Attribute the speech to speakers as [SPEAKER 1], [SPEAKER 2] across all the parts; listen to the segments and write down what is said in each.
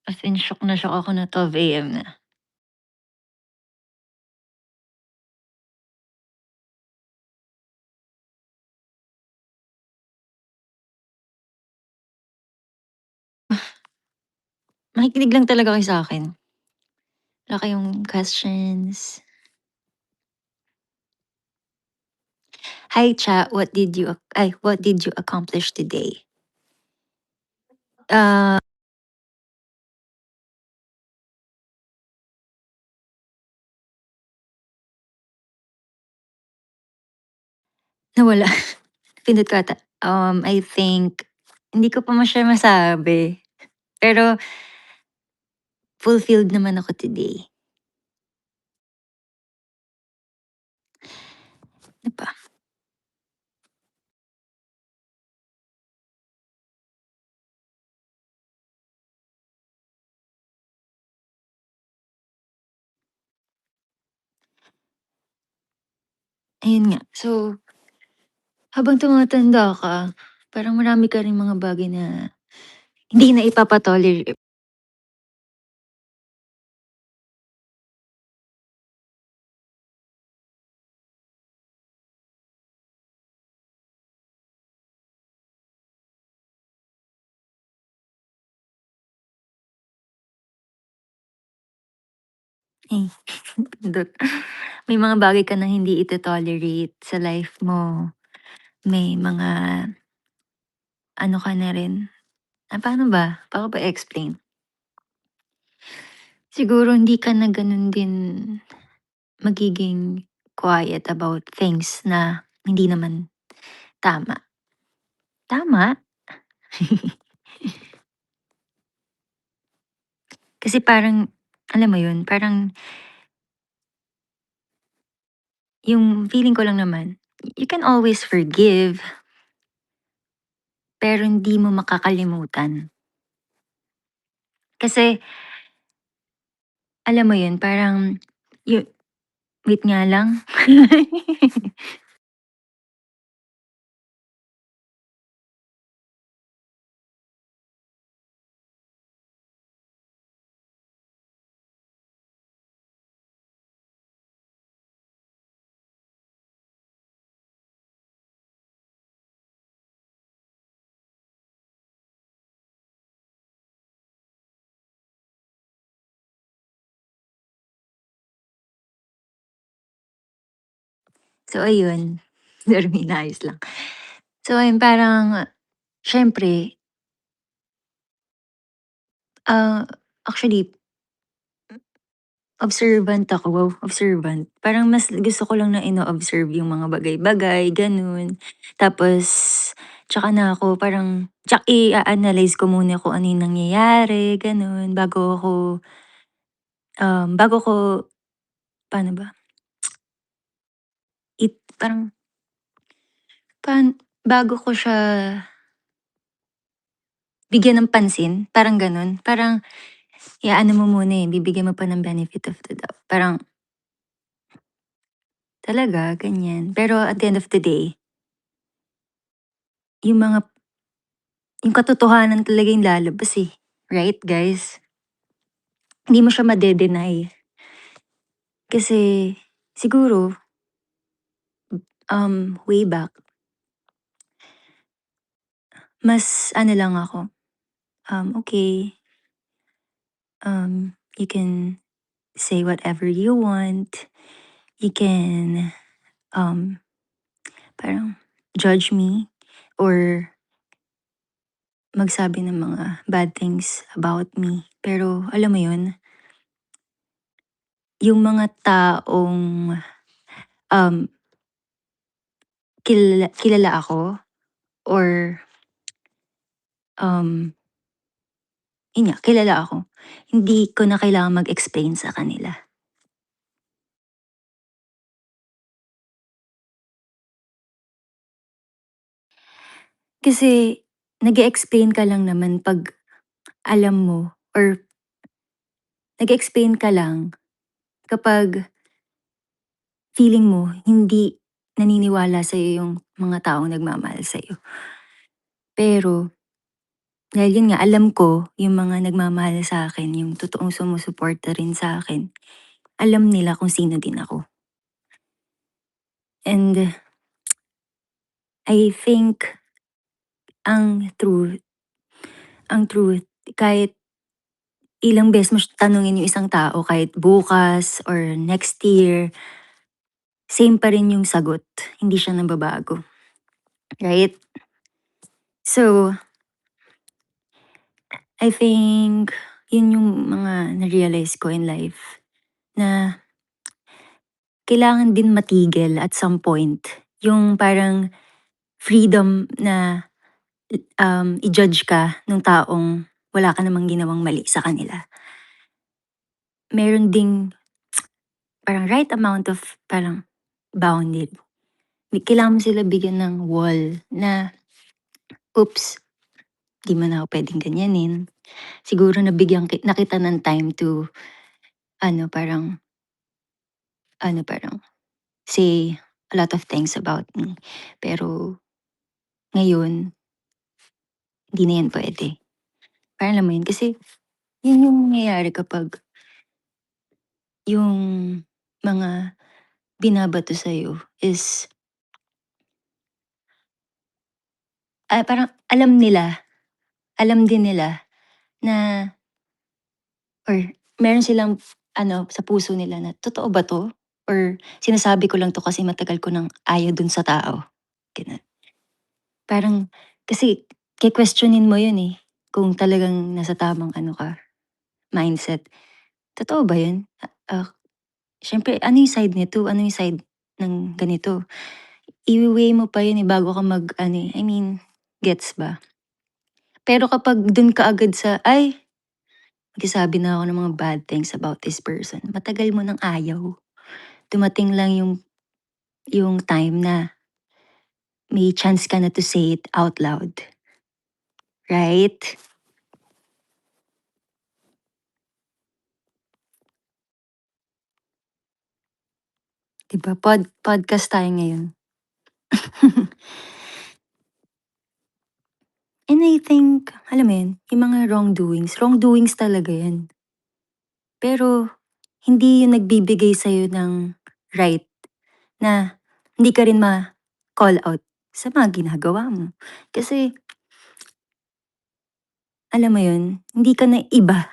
[SPEAKER 1] As in shock ako na 12 AM na. Makikinig lang talaga kayo sa'kin. Wala kayong questions. Hi chat, what did you accomplish today? Ah, nawala. Pindot ko ata. I think hindi ko pa siya masabi. Pero fulfilled naman ako today. Ano pa? Ayun nga. So, habang tumatanda ka, parang marami ka ring mga bagay na hindi na ipapa-tolerate. Eh, pindot. May mga bagay ka na hindi ito-tolerate sa life mo. May mga ano ka na rin, paano ba? Paano ba explain? Siguro hindi ka na gano'n din magiging quiet about things na hindi naman tama. Tama? Kasi parang, alam mo 'yun, parang yung feeling ko lang naman, you can always forgive, pero hindi mo makakalimutan. Kasi alam mo 'yun, parang yu wait nga lang. So ayun, pero inayos lang. So ayun, parang siyempre, ah, actually observant ako, wow, observant. Parang mas gusto ko lang na ino-observe yung mga bagay-bagay, gano'n. Tapos tsaka na ako parang i-a-analyze ko muna kung ano yung nangyayari, gano'n, bago ko paano ba, parang bago ko siya bigyan ng pansin, parang gano'n. Parang i-aano mo muna, eh, bibigyan mo pa ng benefit of the doubt. Parang, talaga, ganyan. Pero at the end of the day, yung mga yung katotohanan talaga yung lalabas, eh. Right, guys? Hindi mo siya made-deny. Kasi siguro, way back, mas ano lang ako, okey, you can say whatever you want. You can, um, parang judge me or magsabi ng mga bad things about me. Pero alam mo yun, yung mga taong, um, kilala kilala ako or, um, yun nga, kilala ako, hindi ko na kailangang mag-explain sa kanila. Kasi nag-e-explain ka lang naman 'pag alam mo or nag-e-explain ka lang kapag feeling mo hindi naniniwala sa'yo yung mga taong nagmamahal sa'yo. Pero Dahil yun nga, alam ko yung mga nagmamahal sa akin, yung totoong sumusuporta rin sa akin, alam nila kung sino din ako. And I think ang truth kahit ilang beses mo tanungin yung isang tao kahit bukas or next year, same pa rin yung sagot, hindi siya nababago, right? So, I think yun yung mga na-realize ko in life na kailangan din matigil at some point yung parang freedom na i-judge ka nung taong wala ka namang ginawang mali sa kanila. Meron ding parang right amount of parang boundary. Kailangan mo sila bigyan ng wall na, "Oops, 'di mo na ako puwedeng ganyanin." Siguro nabigyan na kita ng time to ano, parang say a lot of things about me. Pero ngayon, hindi na 'yan puwede. Parang alam mo 'yun, kasi 'yun yung nangyayari kapag yung mga binabato sa'yo is, parang alam din nila na or meron silang sa puso nila na, "Totoo ba 'to? Or sinasabi ko lang 'to kasi matagal ko ng ayaw dun sa tao." Gano'n. Parang kasi ke-questionin mo 'yun, kung talagang nasa tamang mindset. "Totoo ba 'yun? Siyempre ano yung side nito, ano yung side ng ganito?" Iwe-weigh mo pa 'yun, bago ka I mean, gets ba? Pero kapag dun ka agad sa, "Ay, magsasabi na ako ng mga bad things about this person." Matagal mo ng ayaw. Dumating lang yung time na may chance ka na to say it out loud, right? 'Di ba podcast tayo ngayon. And I think, alam mo yun, yung mga wrongdoings talaga yan. Pero hindi yun nagbibigay sa'yo ng right na hindi ka rin ma-call out sa mga ginagawa mo. Kasi alam mo yun, hindi ka na iba.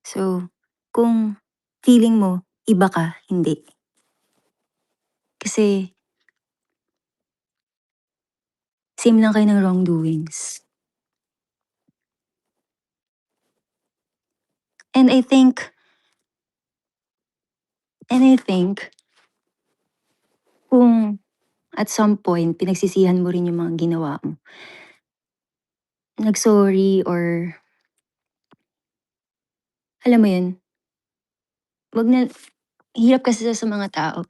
[SPEAKER 1] So, kung feeling mo iba ka, hindi. Kasi same lang kayo ng wrongdoings. And I think kung at some point pinagsisihan mo rin yung mga ginawa mo, nag-sorry or alam mo yun, 'wag na hirap kasi sa mga tao,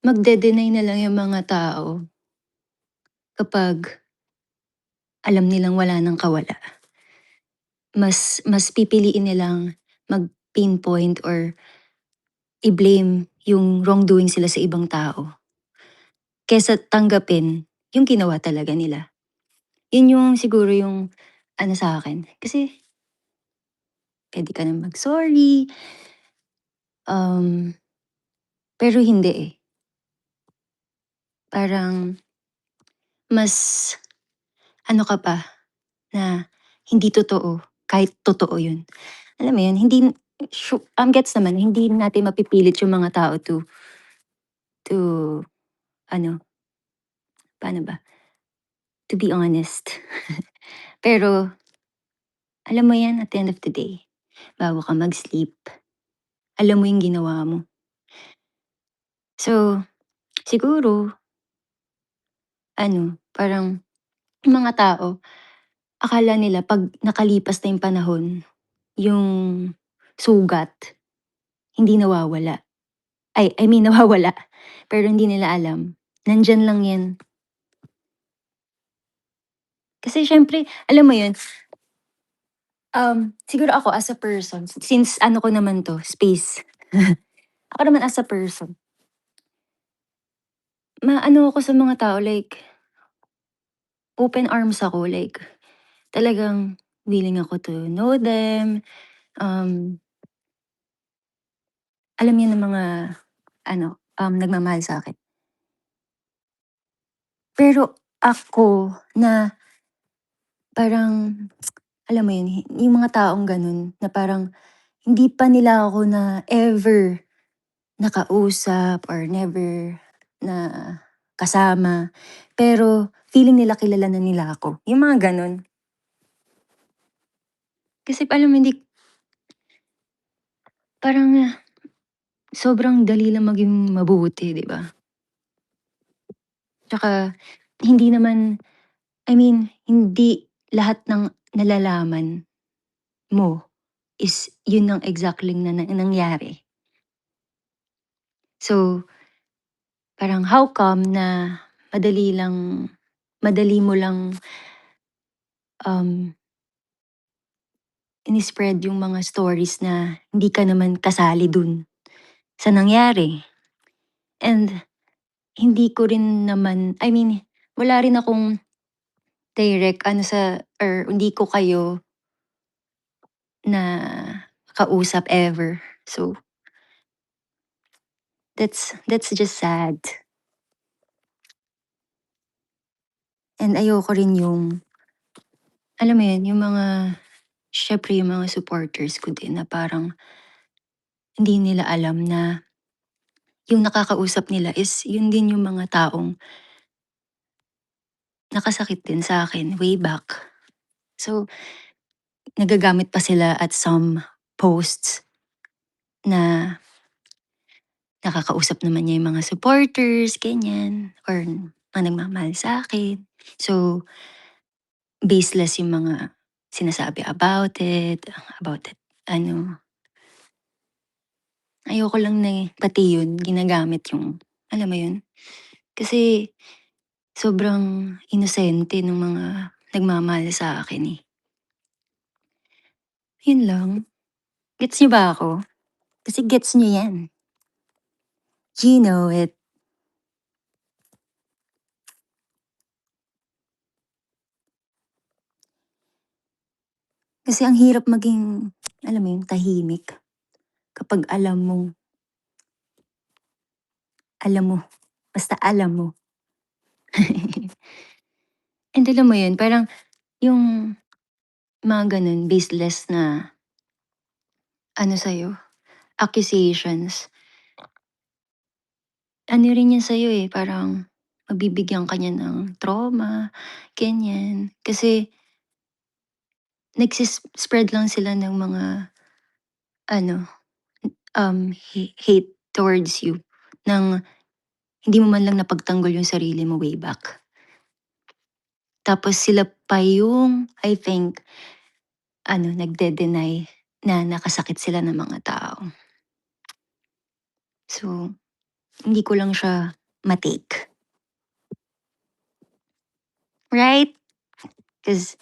[SPEAKER 1] magde-deny na lang yung mga tao kapag alam nilang wala ng kawala. Mas pipiliin nilang mag-pinpoint or i-blame yung wrongdoing sila sa ibang tao, kaysa tanggapin yung ginawa talaga nila. Yun yung siguro yung sa'kin. Kasi puwede ka ng mag-sorry, um, pero hindi, Parang mas ka pa na hindi totoo kahit totoo yun. Alam mo yun, hindi gets naman, hindi natin mapipilit yung mga tao to ano, paano ba, to be honest. Pero alam mo yan at the end of the day, bago ka mag-sleep, alam mo yung ginawa mo. So, siguro parang yung mga tao akala nila 'pag nakalipas na yung panahon, yung sugat hindi nawawala. I mean nawawala, pero hindi nila alam, nandiyan lang 'yan. Kasi siyempre alam mo 'yun, siguro ako as a person, since ko naman 'to, space. Ako naman as a person, maano ako sa mga tao like open arms ako, like talagang willing ako to know them, um, alam niyo ng mga ano, nagmamahal sa'kin. Pero ako na parang alam mo yun, yung mga taong gano'n na parang hindi pa nila ako na ever nakausap or never na kasama, pero feeling nila kilala na nila ako, yung mga gano'n. Kasi alam mo hindi parang sobrang dali lang maging mabuti, 'di ba? Tsaka hindi naman I mean, hindi lahat ng nalalaman mo is yun ang exactly na nangyari. So, parang how come na madali mo lang, um, ini-spread yung mga stories na hindi ka naman kasali dun sa nangyari. And hindi ko rin naman I mean, wala rin akong direct ano sa or hindi ko kayo na kausap ever. So, that's just sad. And ayoko rin yung alam mo yun, yung mga siyempre yung mga supporters ko din na parang hindi nila alam na yung nakakausap nila is yun din yung mga taong nakasakit din sa akin way back. So, nagagamit pa sila at some posts na nakakausap naman niya yung mga supporters, ganyan, or mga nagmamahal sa'kin. So, baseless yung mga sinasabi about it ano, ayoko lang na pati yun ginagamit yung alam mo yun? Kasi sobrang inosente nung mga nagmamahal sa akin, eh. Yun lang. Gets niyo ba ako? Kasi gets niyo yan. You know it. Kasi ang hirap maging, alam mo yun, tahimik kapag alam mo, basta alam mo. And alam mo yun, parang yung mga ganun baseless na ano sa'yo, accusations, ano rin yan sa'yo, eh, parang mabibigyan ka niya ng trauma, ganyan. Kasi spread lang sila ng mga ano, hate towards you ng hindi mo man lang napagtanggol yung sarili mo way back. Tapos sila pa yung I think nagde-deny na nakasakit sila ng mga tao. So, hindi ko lang siya ma-take, right? 'Cause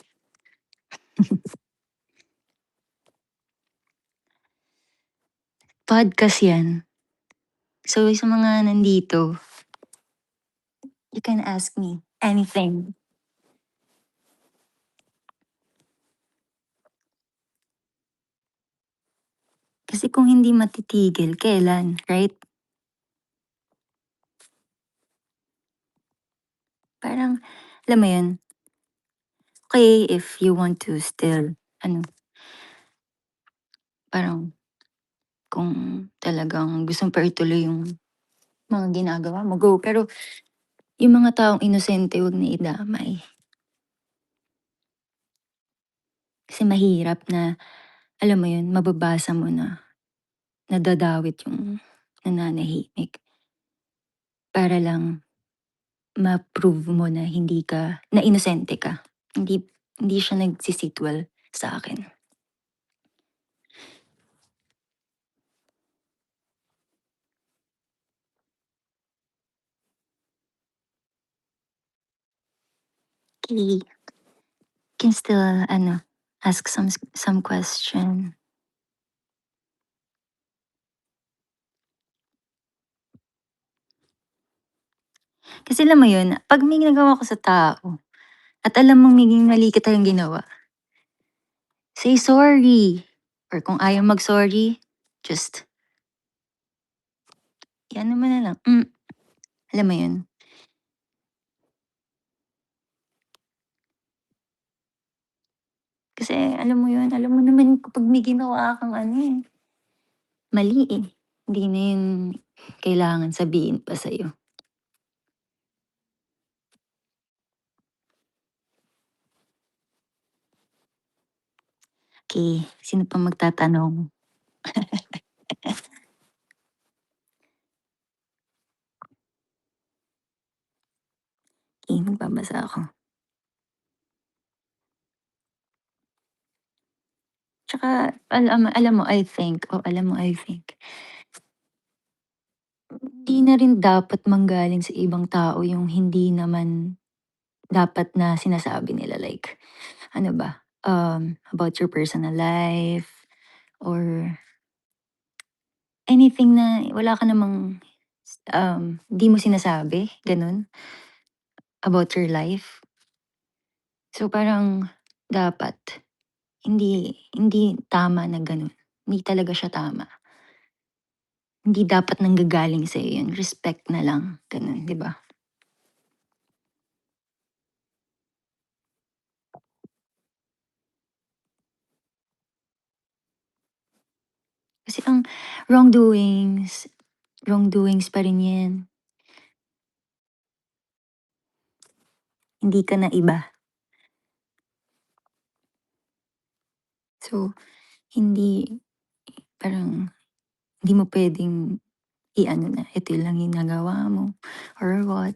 [SPEAKER 1] podcast 'yan. So, sa mga nandito, you can ask me anything. Kasi kung hindi matitigil, kailan, right? Parang alam mo 'yun, okay if you want to still ano, parang kung talagang gusto mo pa ituloy yung mga ginagawa mo, go. Pero yung mga taong inosente, 'wag na idamay. Kasi mahirap na, alam mo 'yun, mababasa mo na nadadawit yung nananahimik para lang ma-prove mo na hindi ka na inosente ka. Hindi hindi siya nagsi-sit well sa akin. Okey, can still ask some question. Kasi alam mo 'yun, 'pag may ginagawa ako sa tao, at alam mong maging mali kita yung ginawa, say sorry. Or kung ayaw mag-sorry, just i-ano mo na lang, alam mo yun? Kasi alam mo yun, alam mo naman kapag may ginawa kang ano, mali, hindi na yun kailangan sabihin pa sa'yo. Okey, sino pa magtatanong? Okey, magbabasa ako. Tsaka alam mo I think, hindi na rin dapat manggaling sa ibang tao yung hindi naman dapat na sinasabi nila like ano ba, about your personal life or anything na wala ka namang, 'di mo sinasabi, gano'n, about your life. So, parang dapat hindi hindi tama na gano'n. Hindi talaga siya tama. Hindi dapat nanggagaling sa'yo 'yun, respect na lang, gano'n, 'di ba? Kasi ang wrongdoings, wrongdoings pa rin 'yan. Hindi ka na iba. So, hindi parang hindi mo puwedeng i-ano na, ito lang yung nagawa mo or what,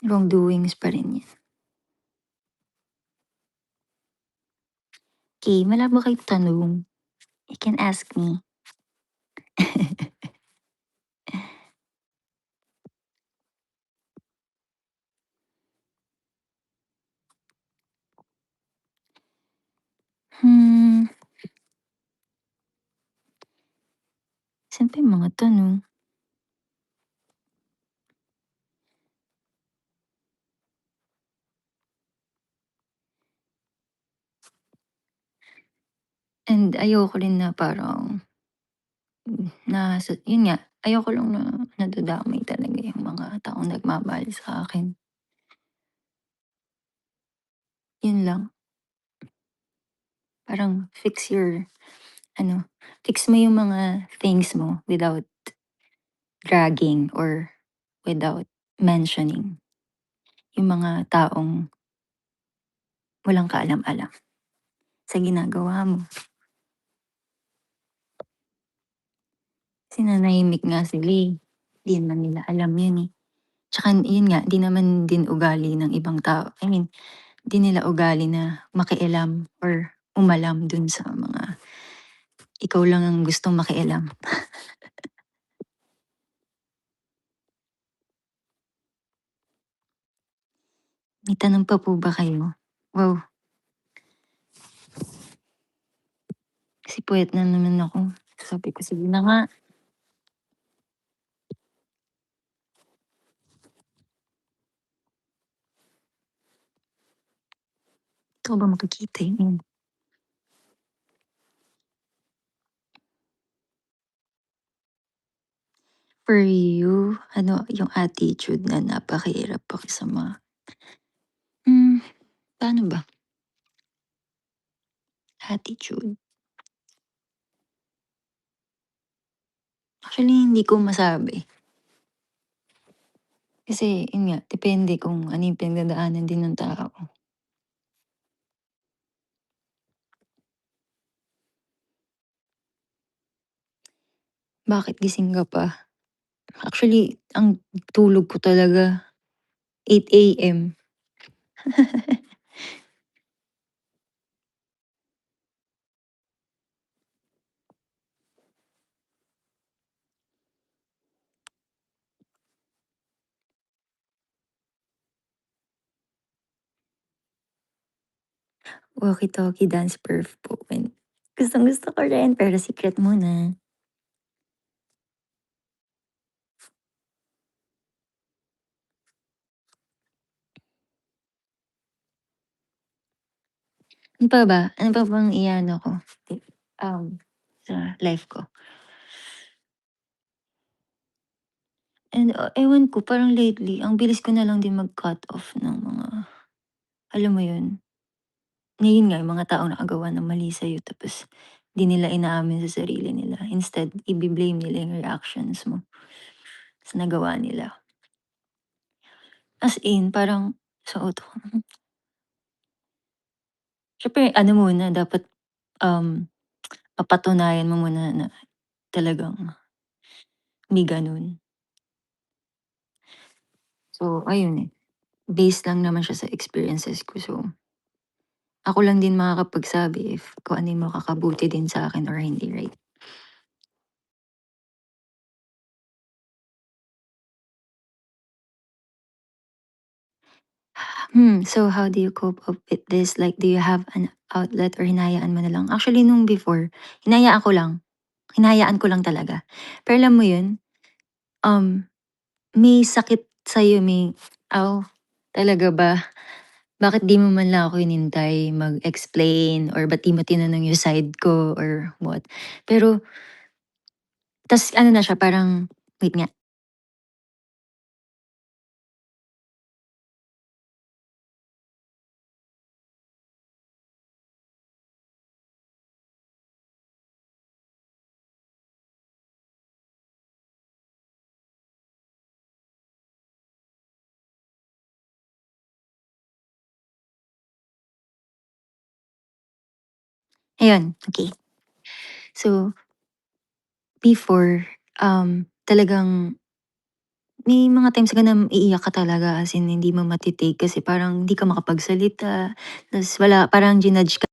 [SPEAKER 1] wrongdoings pa rin 'yan. Okey, wala ba kayong tanong? You can ask me. Hmm, saan pa yung mga tanong? And ayoko rin na parang yun nga, ayoko lang na nadadamay talaga yung mga taong nagmamahal sa akin. Yun lang, parang fix mo yung mga things mo without dragging or without mentioning yung mga taong walang kaalam-alam sa ginagawa mo. Kasi nanahimik nga sila, 'di naman nila alam yun, Tsaka yun nga, 'di naman din ugali ng ibang tao, I mean, 'di nila ugali na makialam or umalam dun sa mga ikaw lang ang gustong makialam. May tanong pa po ba kayo? Wow, kasi puwet na naman ako. Sabi ko, sige na nga, ikaw ba makikita yun? For you, ano yung attitude na napakahirap pakisama? Hmm, paano ba? Attitude? Actually, hindi ko masabi. Kasi yun nga, depende kung ano yung pinagdadaanan din ng tao. Bakit gising ka pa? Actually, ang tulog ko talaga 8 AM. Walkie-talkie dance perf po gustong-gusto ko rin pero secret muna. Ano pa ba? Ano pa bang i-aano ko, um, sa life ko? And, ewan ko parang lately ang bilis ko na lang din mag-cut off ng mga alam mo yun? Yun nga, yung mga taong nakagawa ng mali sa'yo tapos 'di nila inaamin sa sarili nila. Instead, ibe-blame nila yung reactions mo sa nagawa nila. As in parang sa utak ko, siyempre ano muna dapat, um, mapatunayan mo muna na talagang may gano'n. So ayun, eh, based lang naman siya sa experiences ko. So, ako lang din makakapagsabi if kung ano yung makakabuti din sa'kin or hindi, right? So how do you cope up with this? Like, do you have an outlet or hinahayaan mo na lang? Actually, nung before, hinahayaan ko lang. Hinahayaan ko lang talaga. Pero alam mo yun, um, may sakit sa'yo, may, "Aw, talaga ba? Bakit di mo man lang ako hinintay mag-explain or ba't di mo tinanong yung side ko or what?" Pero tas ano na siya parang wait nga, ayun, okey. So, before, talagang may mga times ka na iiyak ka talaga as in hindi mo kasi parang hindi ka makapagsalita, tas wala parang jinudge ka.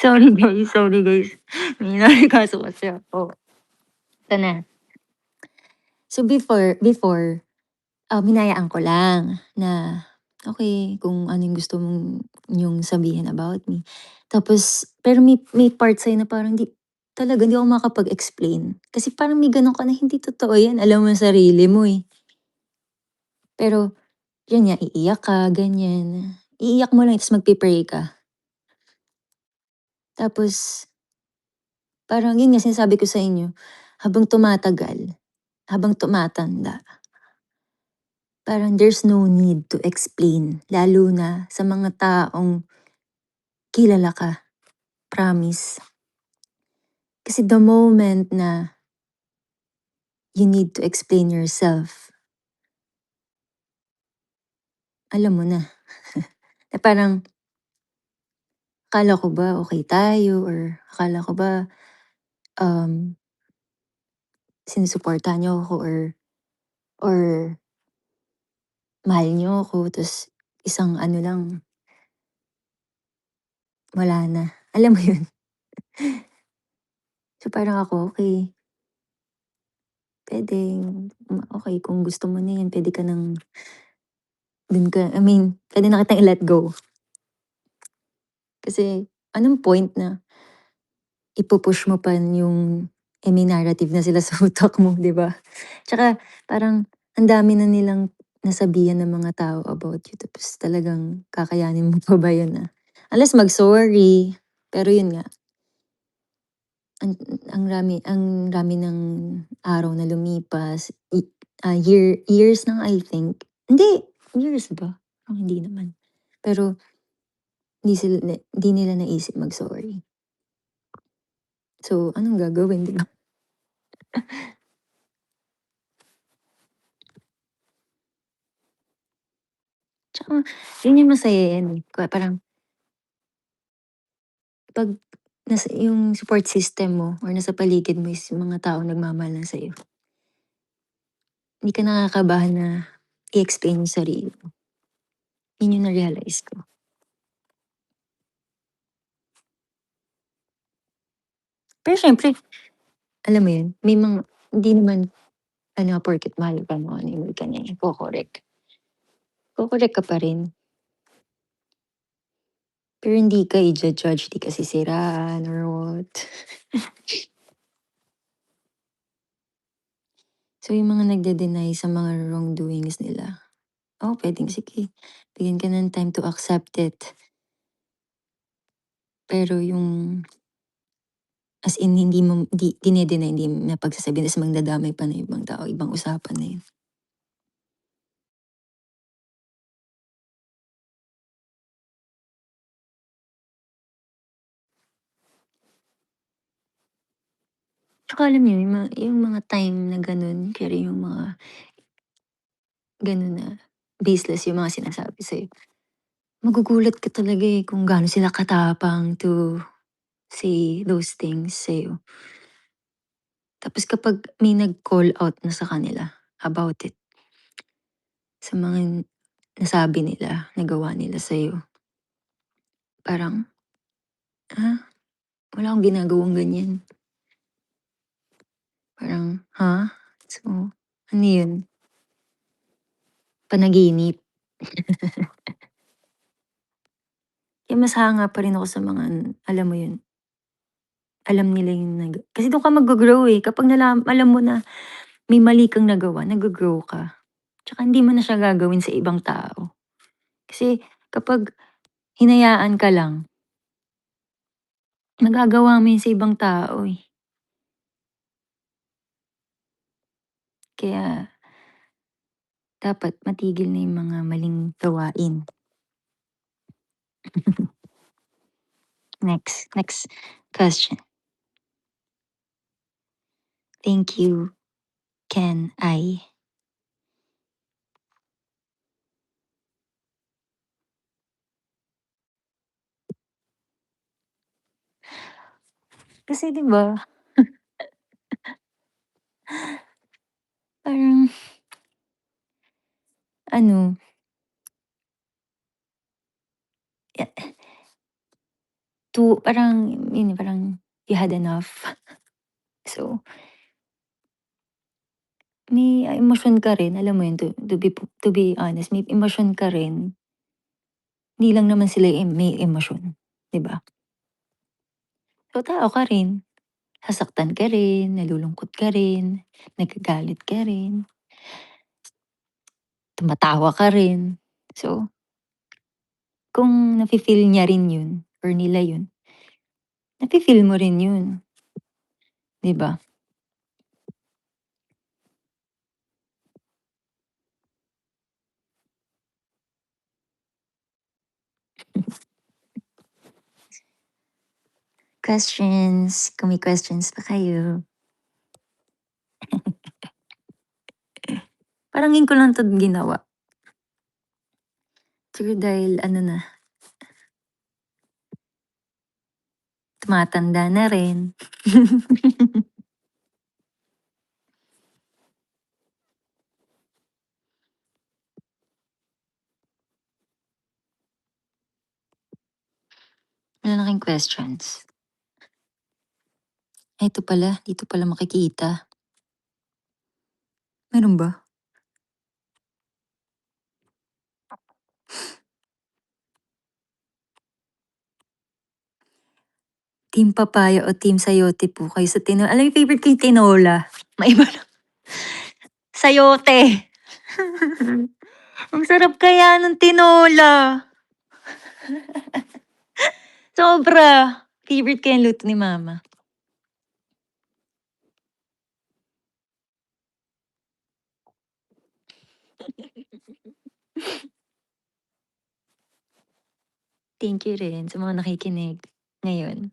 [SPEAKER 1] Sorry guys, may inasikaso kasi ako. Ito na. So hinayaan ko lang na, okey kung ano yung gusto niyong sabihin about me. Tapos pero may part sa'yo na parang talaga hindi ako makakapag-explain. Kasi parang may gano'n ka na hindi totoo 'yan, alam mo sa sarili mo, eh. Pero yun nga, iiyak ka ganyan, iiyak mo lang ta's magpe-pray ka. Tapos parang yun nga sinasabi ko sa inyo, habang tumatagal, habang tumatanda, parang there's no need to explain lalo na sa mga taong kilala ka, promise. Kasi the moment na you need to explain yourself, alam mo na, na parang akala ko ba okey tayo or akala ko ba, um, sinusuportahan niyo ako or mahal niyo ako ta's isang ano lang, wala na. Alam mo yun? So, parang ako, okey, puwedeng okey kung gusto mo na yan puwede ka ng dun ka I mean, puwede na kitang i-let go. Kasi anong point na ipu-push mo pa yung, may narrative na sila sa utak mo, 'di ba? Tsaka parang ang dami na nilang nasabihan ng mga tao about you tapos talagang kakayanin mo pa ba yun na unless mag-sorry. Pero yun nga, ang ang rami ng araw na lumipas, years na I think. Hindi, years ba? Parang hindi naman. Pero hindi nila naisip mag-sorry. So, anong gagawin, 'di ba? Tsaka yun yung masaya yan, eh, parang 'pag yung support system mo or nasa paligid mo is yung mga taong nagmamahal na sa'yo, hindi ka nakakabahan na i-explain yung sarili mo. Yun yung na-realize ko. Pero siyempre, alam mo yun, may mga hindi naman ano, porket mahal ka mo, ano, hindi ka niya iko-correct. ko-correct ka pa rin. Pero hindi ka ija-judge, 'di ka sisiraan or what. So, yung mga nagde-deny sa mga wrongdoings nila, oo, puwedeng sige, bigyan ka ng time to accept it. Pero yung as in hindi mo dine-deny, hindi mapagsasabihan ta's mandadamay pa ng ibang tao, ibang usapan na yun. Tsaka alam niyo yung mga time na gano'n, kaya yung mga gano'n na baseless yung mga sinasabi sa'yo, magugulat ka talaga, eh, kung gaano sila katapang to say those things sa'yo. Tapos kapag may nag-call out na sa kanila about it, sa mga nasabi nila, nagawa nila sa'yo, parang, "Ah, wala akong ginagawang ganyan." Parang, "Ha?" So, ano yun, panaginip. Kaya mas hanga pa rin ako sa mga alam mo yun, alam nila yung kasi dun ka maggo-grow, eh, kapag alam mo na may mali kang nagawa, naggo-grow ka. Tsaka hindi mo na siya gagawin sa ibang tao. Kasi kapag hinayaan ka lang, magagawa mo yun sa ibang tao, eh. Kaya dapat matigil na yung mga maling gawain. Next question. Thank you, Ken I. Kasi 'di ba, parang ano, eh, parang yun, parang you had enough. So, may emosyon ka rin, alam mo yun, to be honest, may emosyon ka rin. Hindi lang naman sila may emosyon, 'di ba? So, tao ka rin, sasaktan ka rin, nalulungkot ka rin, nagagalit ka rin, tumatawa ka rin. So, kung nafi-feel niya rin yun or nila yun, nafi-feel mo rin yun, 'di ba? Questions, kung may questions pa kayo. Parang ngayon ko lang 'to ginawa. Siguro dahil ano na, tumatanda na rin. Malalaking questions. Ay, ito pala, dito pala makikita. Meron ba? Team papaya o team sayote po kayo sa alam mo yung favorite ko yung tinola, maiba lang. Sayote. Ang sarap kaya ng tinola, sobra. Favorite ko yung luto ni mama. Thank you rin sa mga nakikinig ngayon.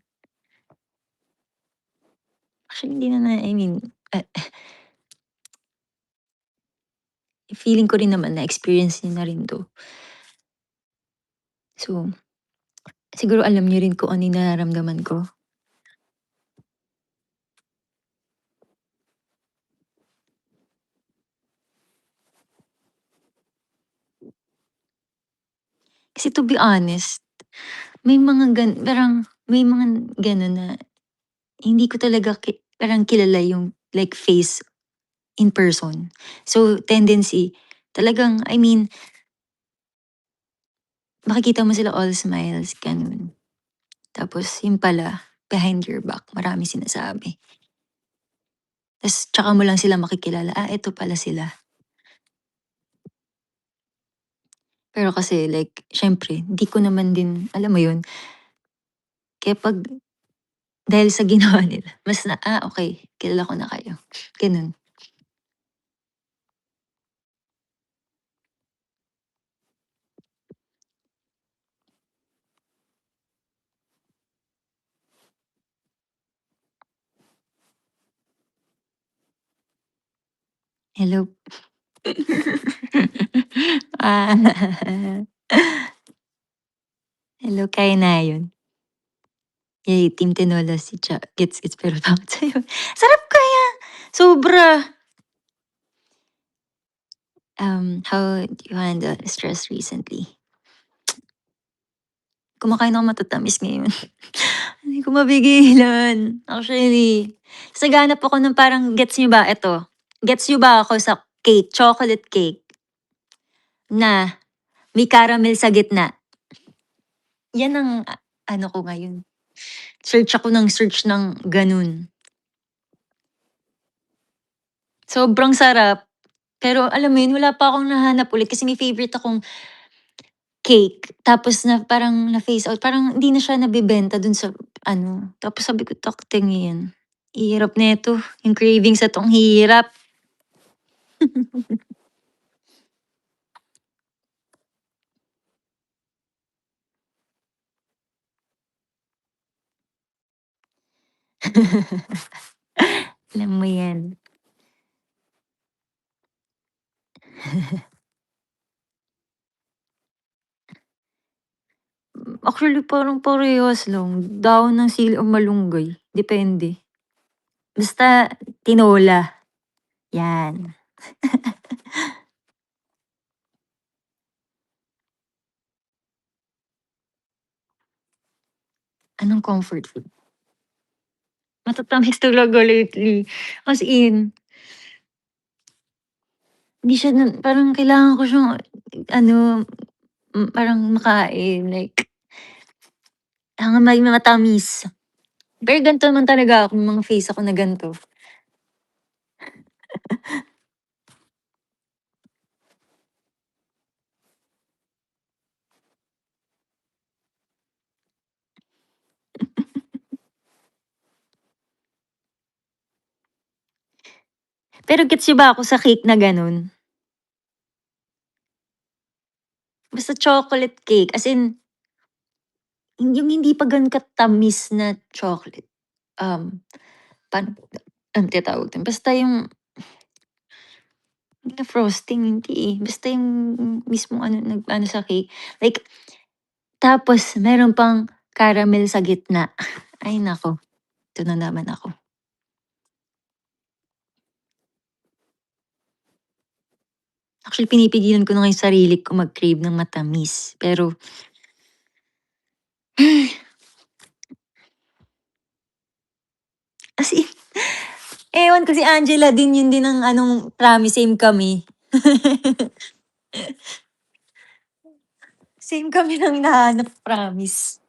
[SPEAKER 1] Actually hindi na I mean, ah, feeling ko rin naman na-experience niyo na rin 'to. So, siguro alam niyo rin kung ano yung nararamdaman ko. Kasi to be honest, may mga parang may mga gano'n na hindi ko talaga parang kilala yung like face in person. So, tendency talagang I mean, makikita mo sila all smiles, gano'n. Tapos yun pala, behind your back maraming sinasabi. Tsaka mo lang sila makikilala, eto pala sila. Pero kasi like siyempre di ko naman din alam mo yun, kaya 'pag dahil sa ginawa nila mas na, okey kilala ko na kayo, gano'n. Hello. Ah, hello kaya na yun. Yay, team tinola si gets pero takot sa'yo. Sarap kaya, sobra. How do you handle stress recently? Kumakain ako matatamis ngayon. Hindi ko mapigilan, actually. Ta's naghahanap ako ng parang gets niyo ba, eto, gets niyo ba ako sa cake, chocolate cake na may caramel sa gitna? Yan ang ano ko ngayon, search ako ng search ng gano'n. Sobrang sarap, pero alam mo yun, wala pa akong nahanap ulit kasi may favorite akong cake tapos na parang na-phase out, parang hindi na siya nabebenta dun sa ano, tapos sabi ko, "Tak tingin, hirap nito, yung cravings na 'to ang hirap." Alam mo yan. Actually parang parehas lang, dahon ng sili o malunggay, depende. Basta tinola, yan. Anong comfort food? Matatamis talaga lately, as in, hindi siya na parang kailangan ko siyang ano, parang makain like may matamis. Pero ganito naman talaga ako, may mga phase ako na ganito. Pero gets niyo ba ako sa cake na gano'n? Basta chocolate cake, as in yung hindi pa gano'n katamis na chocolate. Paano anong tinatawag dun? Basta yung hindi na frosting, hindi, basta yung mismong ano, nag-ano sa cake. Like tapos meron pang caramel sa gitna. Ay naku, ito na naman ako. Actually pinipigilan ko na nga yung sarili ko mag-crave ng matamis, pero as in ewan ko si Angela din, yun din ang anong promise, same kami. Same kami ng hinahanap, promise.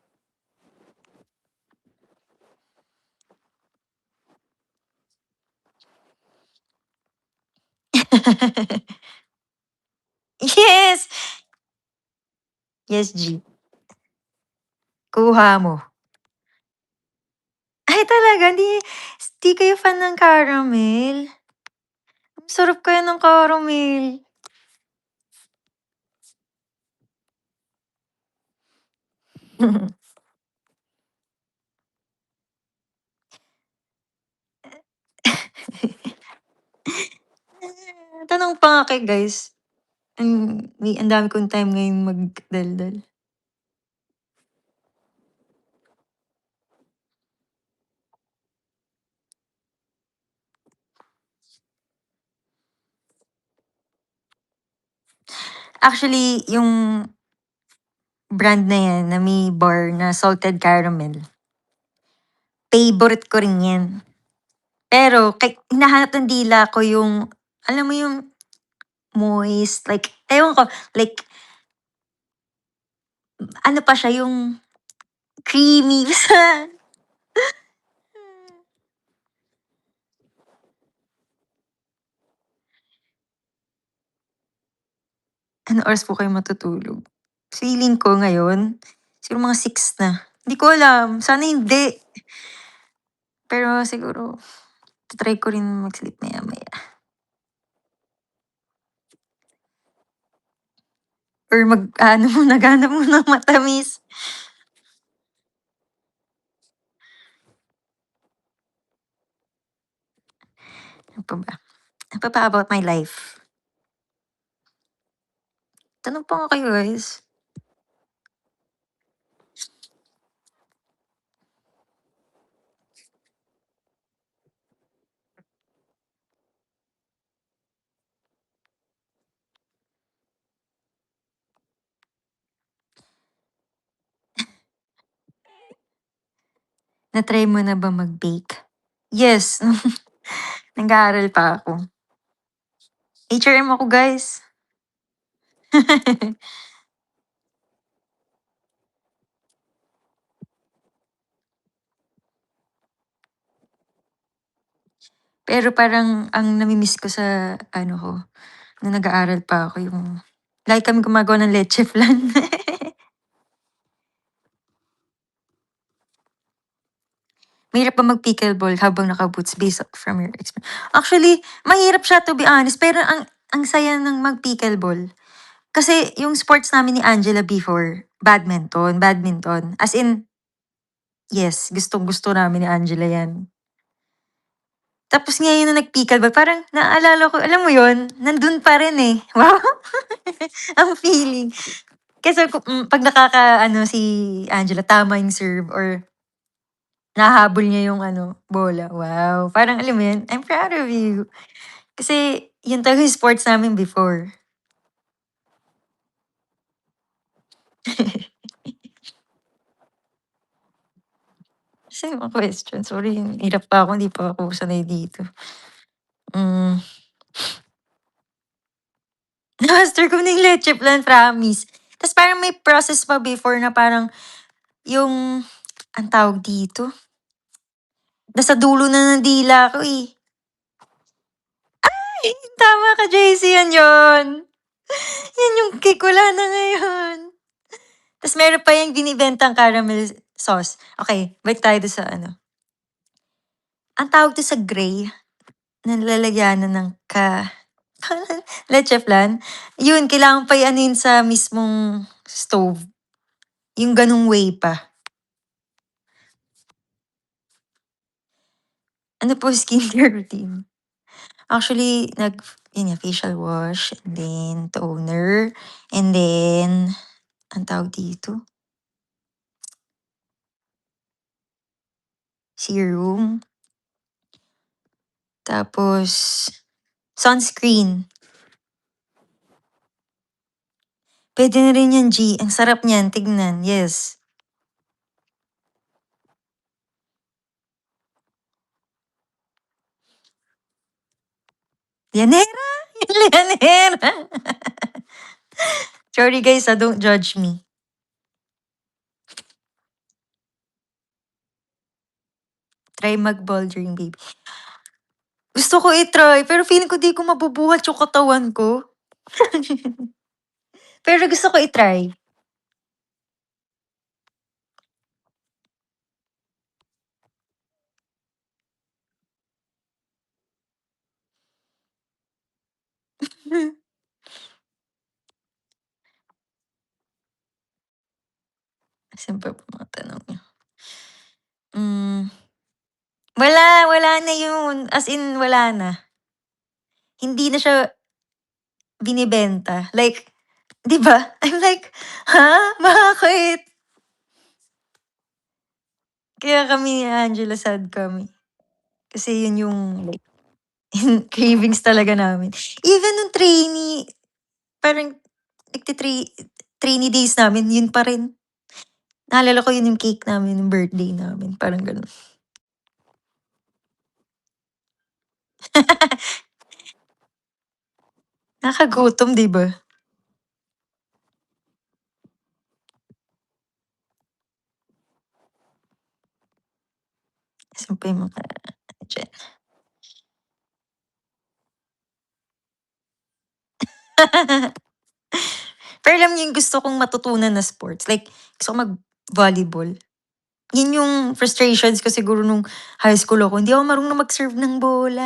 [SPEAKER 1] Yes! Yes, G. Kuha mo. Ay talaga, di kayo fan ng caramel? Ang sarap kaya ng caramel. Tanong pa nga kay guys, ang dami kong time ngayon magdaldal. Actually, yung brand na yan na may bar na salted caramel, favorite ko rin yan. Pero hinahanap ng dila ko yung, alam mo yung moist, like ewan ko, like ano pa siya, yung creamy sa anong oras po kayo matutulog? Feeling ko ngayon, siguro mga 6 na. Hindi ko alam, sana hindi. Pero siguro ta-try ko rin mag-sleep maya-maya or mag-aano muna, maghanap muna ng matamis. Ano pa ba? Ano pa ba about my life? Tanong pa nga kayo, guys. Na-try mo na ba mag-bake? Yes, nag-aaral pa ako. HRM ako, guys. Pero parang ang nami-miss ko sa ano ko, nung nag-aaral pa ako yung lagi kaming gumagawa ng leche flan. Mahirap ba mag-pickleball habang naka-boots based from your experience? Actually, mahirap siya to be honest, pero ang saya ng mag-pickleball. Kasi yung sports namin ni Angela before, badminton. As in, yes, gustong-gusto namin ni Angela yan. Tapos ngayon na nag-pickleball, parang naalala ko, alam mo yon nandun pa rin eh. Wow! Ang feeling. Kasi 'pag nakaka-ano si Angela, tama yung serve or nahahabol niya yung ano, bola, wow! Parang alam mo yun, I'm proud of you. Kasi yun talaga yung sports namin before. Kasi mga question, sorry hirap pa ako, hindi pa ako sanay dito. Hmm, na-master ko na yung leche flan, promise. Tas parang may process pa before na parang yung anong tawag dito? Nasa dulo na ng dila ko, eh. Ay, tama ka, JC, yan yun. Yan yung cake, wala na ngayon. Tas meron pa yung binibentang caramel sauce. Okay, balik tayo dun sa ano. Ang tawag dun sa gray, na nilalagyanan ng leche flan, yun kailangan pa i-ano sa mismong stove, yung ganung way pa. Ano po skincare routine? Actually, yun nga, facial wash, and then toner, and then anong tawag dito, serum, tapos sunscreen. Puwede na rin yan, G, ang sarap niyan tignan, yes. Llanera! Yung Llanera. Sorry guys, don't judge me. Try mag-ball during baby. Gusto ko i-try, pero feeling ko di ko mabubuhat yung katawan ko. Pero gusto ko i-try. Saan pa ba mga tanong niyo? Hmm, wala na yun, as in wala na. Hindi na siya binibenta, like, 'di ba? I'm like, "Ha? Bakit?" Kaya kami ni Angela sad kami. Kasi yun yung like cravings talaga namin. Even nung parang trainee days namin, yun pa rin. Naalala ko yun yung cake namin nung birthday namin, parang gano'n. Nakakagutom, 'di ba? Saan pa yung mga diyan? Pero alam niyo yung gusto kong matutunan na sports, like gusto ko mag-volleyball. Yun yung frustrations ko siguro nung high school ako, hindi ako marunong mag-serve ng bola.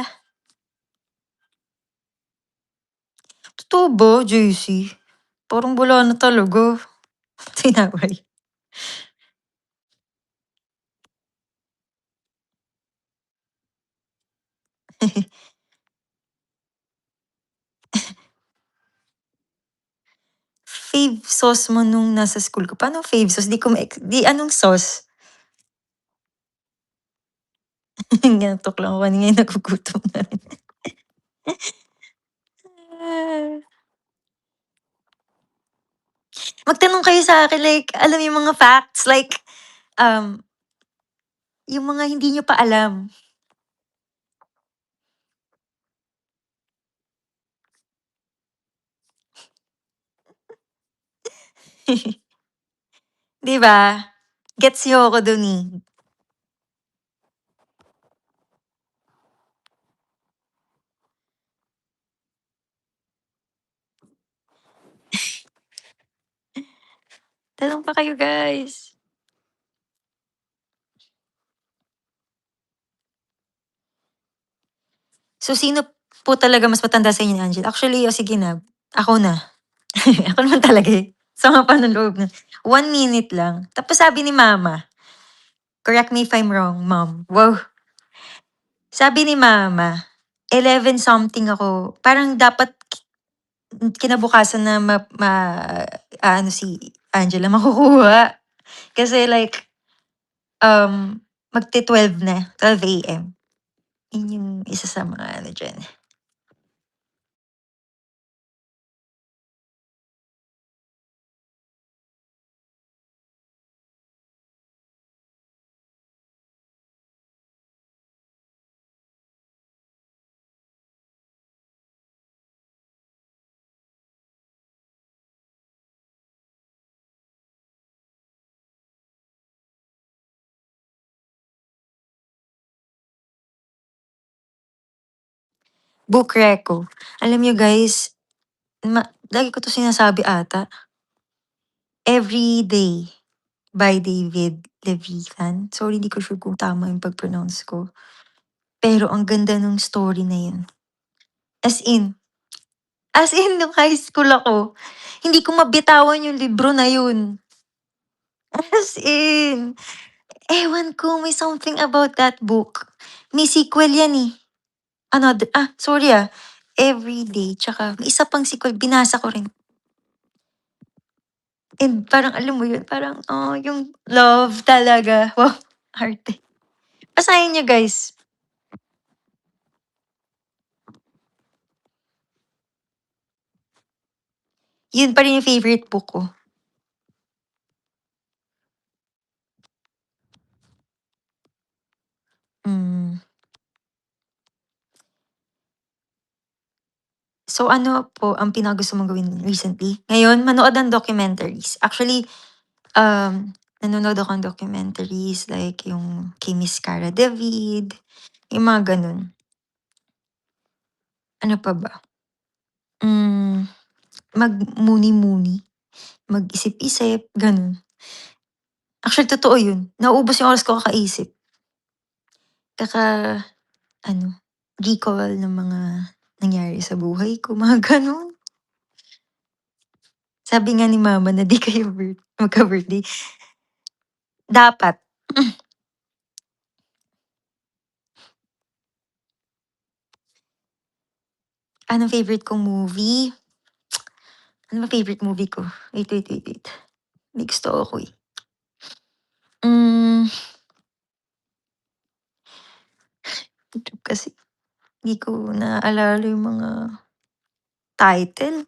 [SPEAKER 1] Totoo ba, JC? Parang wala na talaga. Tinaway. Fave sauce mo nung nasa school ka, paano fave sauce? Di ko di anong sauce? Inantok lang ako kanina nagugutom na rin. Ah. Magtanong kayo sa'kin like alam mo yung mga facts like, um, yung mga hindi niyo pa alam. 'Di ba? Gets niyo ako dun, eh. Tanong pa kayo guys. So, sino po talaga mas matanda sa inyo ni Angela? Actually, o sige na, ako na. Ako naman talaga, eh. Sama pa ng loob nun. 1 minute lang. Tapos sabi ni mama, correct me if I'm wrong, mom. Wow. Sabi ni mama, 11 something ako. Parang dapat kinabukasan na ano si Angela makukuha. Kasi like, magti-12 na, 12 AM. Yun yung isa sa mga ano diyan. Book reco. Alam niyo guys, lagi ko 'to sinasabi ata. Everyday by David Levitan. Sorry, hindi ko sure kung tama yung pag-pronounce ko. Pero ang ganda nung story na yun. As in, as in nung high school ako, hindi ko mabitawan yung libro na yun. As in, ewan ko, may something about that book. May sequel yan, eh. Sorry, Everyday, tsaka may isa pang sequel, binasa ko rin. And parang alam mo yun, parang, yung love talaga. Wow, arte. Basahin niyo guys. Yun pa rin yung favorite book ko. Hmm. So ano po ang pinakagusto mong gawin recently? Ngayon, manood ng documentaries. Actually, nanonood ako ng documentaries like yung kay Miss Cara David, yung mga gano'n. Ano pa ba? Magmuni-muni, mag-isip-isip, gano'n. Actually, totoo yun. Nauubos yung oras ko kakaisip. Kaka-ano, recall ng mga nangyari sa buhay ko, mga gano'n. Sabi nga ni mama na di kayo magka-birthday. Dapat. Anong favorite kong movie? Ano ba favorite movie ko? Wait. May gusto ako, eh. Hmm, kasi di ko naalala yung mga title.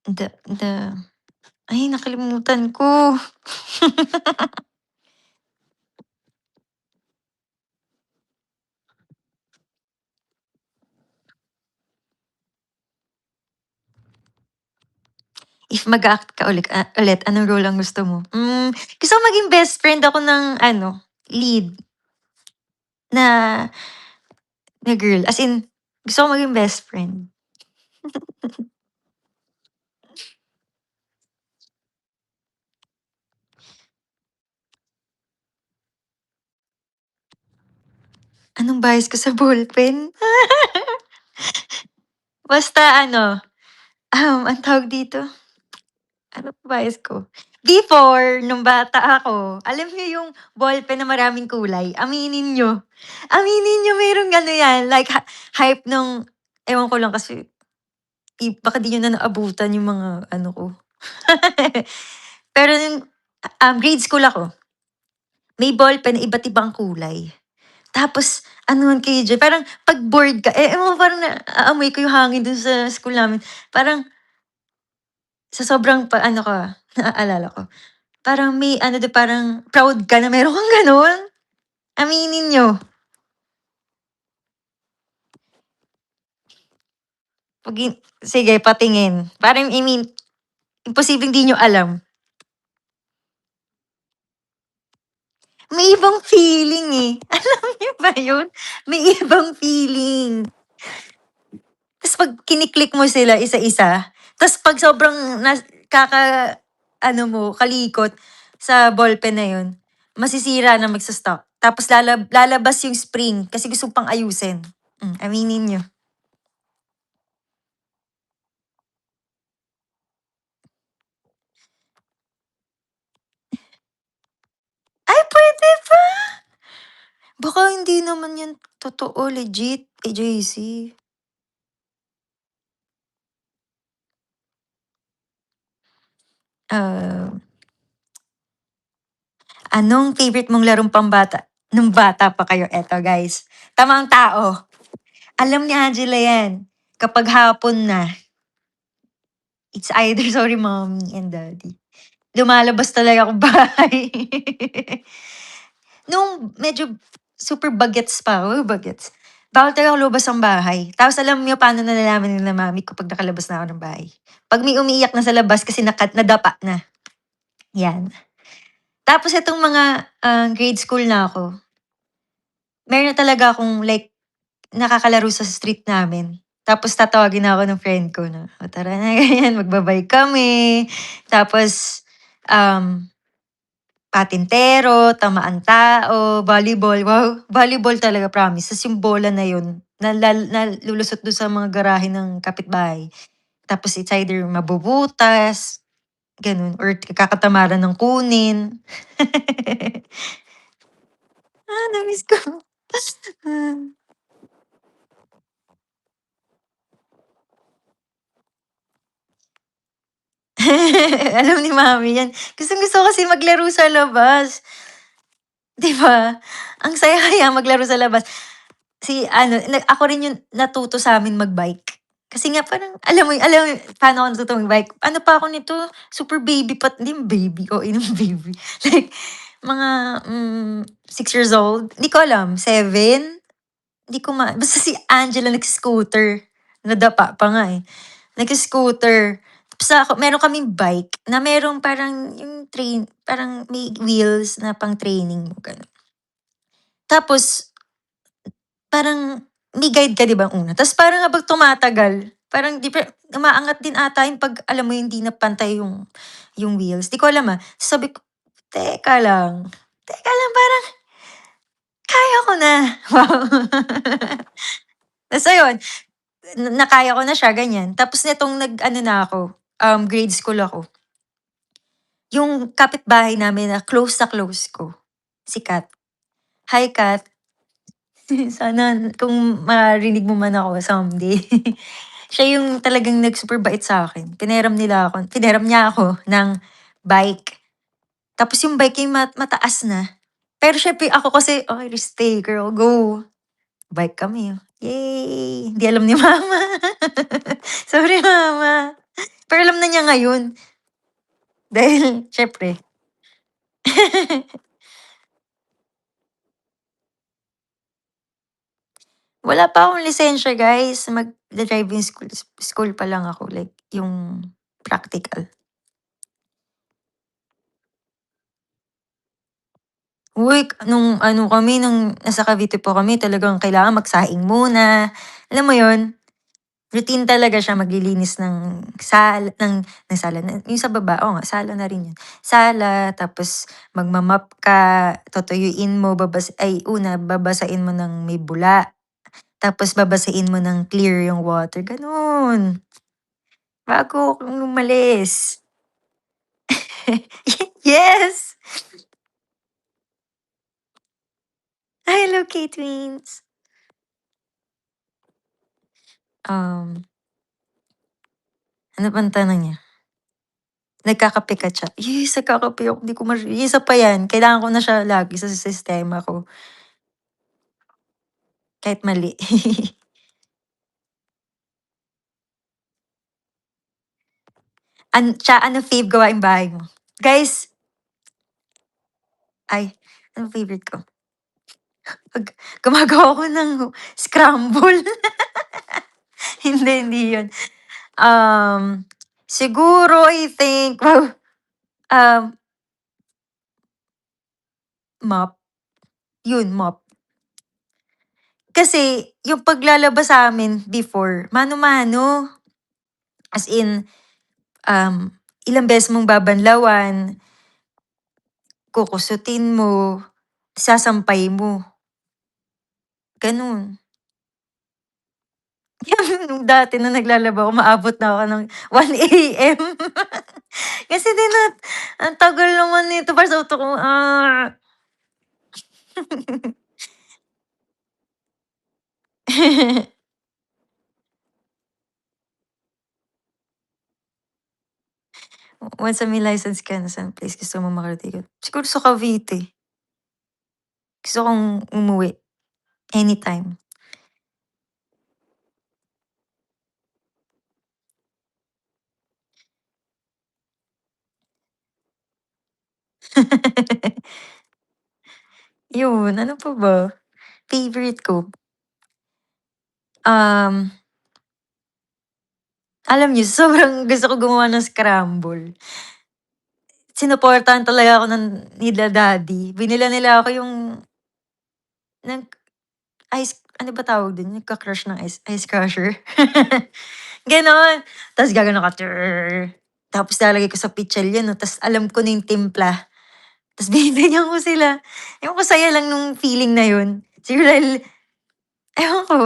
[SPEAKER 1] The ay nakalimutan ko. If mag-a-act ka ulit, anong role ang gusto mo?
[SPEAKER 2] Gusto ko maging best friend ako ng ano, lead na na girl. As in, gusto ko maging best friend. Anong bias ko sa ballpen? Basta ano, anong tawag dito? Ano ba bias ko? Before, nung bata ako, alam niyo yung ballpen na maraming kulay? Aminin niyo. Aminin niyo merong ano yan, like hype nung ewan ko lang kasi baka di niyo na naabutan yung mga ano ko. Pero nung, grade school ako, may ballpen na iba't ibang kulay. Tapos anohan kayo diyan, parang 'pag bored ka, ewan ko parang naaamoy ko yung hangin dun sa school namin. Parang sa sobrang ano ko, naaalala ko, parang may ano dun, parang proud ka na meron kang gano'n. Aminin niyo. 'Pag sige patingin. Parang I mean, imposibleng di niyo alam. May ibang feeling, eh. Alam niyo ba yun? May ibang feeling. Tas 'pag kini-click mo sila isa-isa, tas 'pag sobrang ano mo, kalikot sa ballpen na yun, masisira na magso-stop. Tapos lalabas yung spring kasi gusto mo pang ayusin. Aminin niyo. Ay, puwede ba? Baka hindi naman yan totoo, legit, JC. Ah, anong favorite mong larong pambata nung bata pa kayo? Eto guys, tamang tao. Alam ni Angela yan. Kapag hapon na, it's either sorry mommy and daddy. Lumalabas talaga akong bahay. Nung medyo super bagets pa ako, bagets. Bawal talaga ako lumabas ng bahay. Tapos alam niyo paano nalalaman nila mami ko 'pag nakalabas na ako ng bahay? 'Pag may umiiyak na sa labas kasi nadapa na, 'yan. Tapos itong mga, grade school na ako, meron na talaga akong like nakakalaro sa street namin. Tapos tatawagin na ako ng friend ko na, "O tara na," ganyan, magba-bike kami. Tapos, um, patintero, tamaan tao, volleyball. Wow, volleyball talaga promise. Tas yung bola na yun nalulusot dun sa mga garahe ng kapitbahay. Tapos it's either mabubutas, ganun, or kakatamaran ng kunin. Na-miss ko. Alam ni mami yan. Gustong-gusto ko kasi maglaro sa labas, 'di ba? Ang saya kaya maglaro sa labas. Si ano, ako rin yung natuto sa'min mag-bike. Kasi nga parang alam mo paano ako natuto mag-bike? Ano pa ako nito, super baby pa, hindi baby, OA naman baby. Like mga, 6 years old, hindi ko alam, 7? Hindi ko basta si Angela nagsi-scooter, nadapa pa nga, eh. Nagsi-scooter, tapos meron kaming bike na merong parang yung parang may wheels na pang-training mo, gano'n. Tapos parang may guide ka 'di ba una, tapos parang habang tumatagal, parang umaangat din ata yun 'pag alam mo hindi na pantay yung wheels, 'di ko alam, sabi ko, teka lang parang kaya ko na." Wow. Ta's ayun, nakaya ko na siya ganyan, tapos nitong nag-ano na ako, grade school ako, yung kapitbahay namin na close ko, si Kat. Hi Kat, sana kung marinig mo man ako someday. Siya yung talagang super bait sa'kin, pinahiram niya ako ng bike. Tapos yung bike niya mataas na. Pero siyempre ako kasi, "Okey risk taker, go." Bike kami, yay! Di alam ni mama. Sorry mama. Pero alam na niya ngayon, dahil siyempre. Wala pa akong lisensya guys, magda-driving school pa lang ako, like yung practical. Uy, nung ano kami, nung nasa Cavite po kami talagang kailangan magsaing muna. Alam mo yun, routine talaga siya maglilinis ng sala na yung sa baba, oo nga sala na rin yun. Sala, tapos magma-mop ka, tutuyuin mo, babasain mo ng may bula, tapos babasain mo ng clear yung water, gano'n. Bago akong umalis. Yes! Hello, K-Twins. Um, ano bang tanong niya? Nagkakape ka siya? Yes, nagkakape ako, di ko isa pa yan, kailangan ko na siya lagi sa sistema ko, kahit mali. Ano fave gawaing bahay mo? Guys, ay, anong favorite ko? Gumagawa ako ng scramble. Hindi yun. Um, Siguro I think, wow, um, mop, yun mop. Kasi yung paglalaba sa'min before, mano-mano. As in, ilang beses mong babanlawan, kukusutin mo, sasampay mo, gano'n. Nung dati nung naglalaba ako umaabot na ako ng 1 AM. Kasi ang tagal naman nito para sa utak ko, Once na may license ka na, saang place gusto mo makarating? Siguro sa Cavite. Gusto kong umuwi anytime. Yun, ano pa ba? Favorite ko, um, alam niyo sobrang gusto ko gumawa ng scramble. Sinuportahan talaga ako nila daddy. Binila nila ako yung nag ano ba tawag dun, nagka-crush ng ice crusher? Gano'n. Ta's gaganon ka, tapos lalagay ko sa pitsil 'no, ta's alam ko na yung timpla, ta's bibigyan ko sila. Ewan ko, saya lang nung feeling na yun. Siguro dahil ewan ko,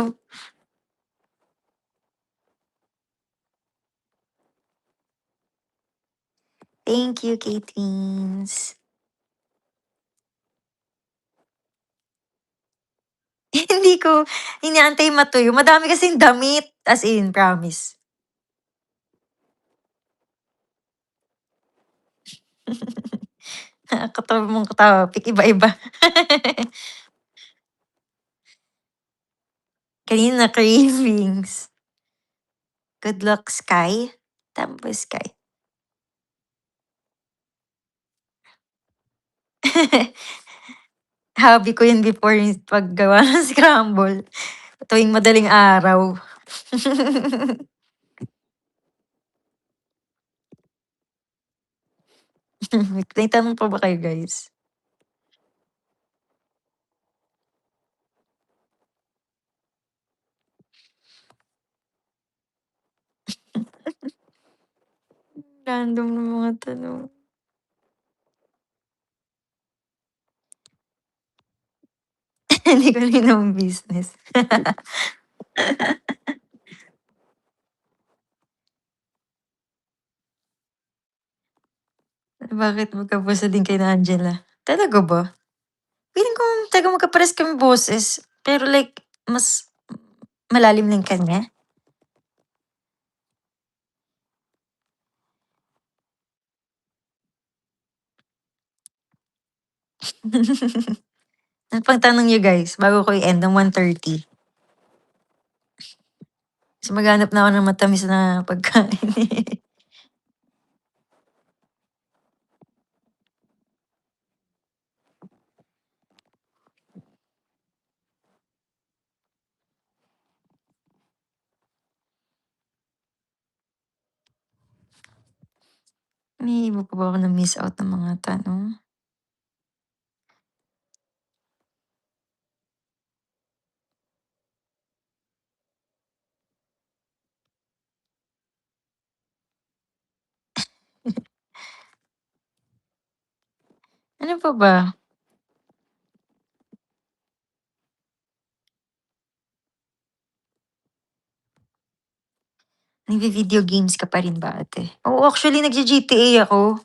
[SPEAKER 2] thank you, K-Twins. Hindi ko inaantay matuyo, madami kasing damit, as in promise. Nakakatawa mong topic, iba-iba. Kanina cravings. Good luck, Sky. Tama ba Sky? Hobby ko yun before yung paggawa ng scramble, tuwing madaling araw. May tanong pa ba kayo, guys? Random na mga tanong. Hindi ko rin naman business. Bakit magkapuso din kayo na Angela? Talaga ba? Feeling ko talagang magkaparehas kaming boses, pero like mas malalim lang kanya. Ano pang tanong niyo, guys, bago ko i-end ng 1:30? Kasi maghahanap na ako ng matamis na pagkain, eh. May iba pa ba ako na-miss out na mga tanong? Ano pa ba? Nagvi-video games ka pa rin ba ate? Oo, actually nagge-GTA ako.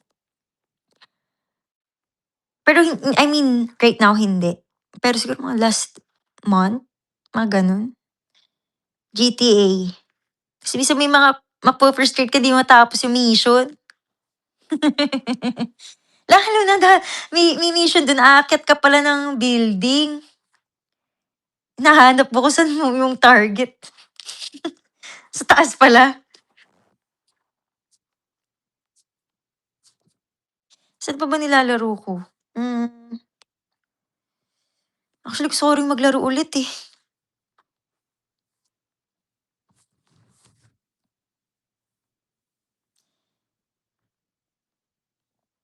[SPEAKER 2] Pero I mean, right now hindi. Pero siguro mga last month, mga gano'n. GTA. Kasi minsan may mga mafu-frustrate ka, 'di mo matapos yung mission. Lalo na may mission dun, aakyat ka pala ng building. Hinahanap mo kung saan mo yung target. Sa taas pala. Saan pa ba nilalaro ko? Hmm, actually gusto ko ring maglaro ulit, eh.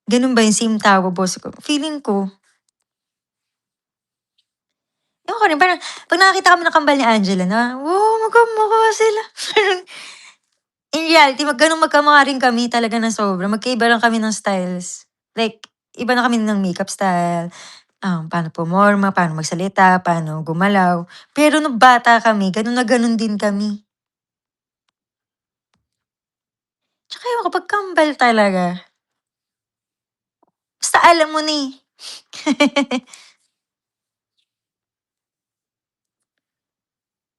[SPEAKER 2] Ganun ba yung same tawa boss ko? Feeling ko, ewan ko rin parang 'pag nakakita kami ng kambal ni Angela na, wow, magkamukha sila. Parang in reality gano'n magkamukha rin kami talaga ng sobra, magkaiba lang kami ng styles. Like, iba na kami ng makeup style, paano pumorma, paano magsalita, paano gumalaw. Pero nung bata kami gano'n na gano'n din kami. Tsaka ewan ko 'pag kambal talaga, basta alam mo na, eh.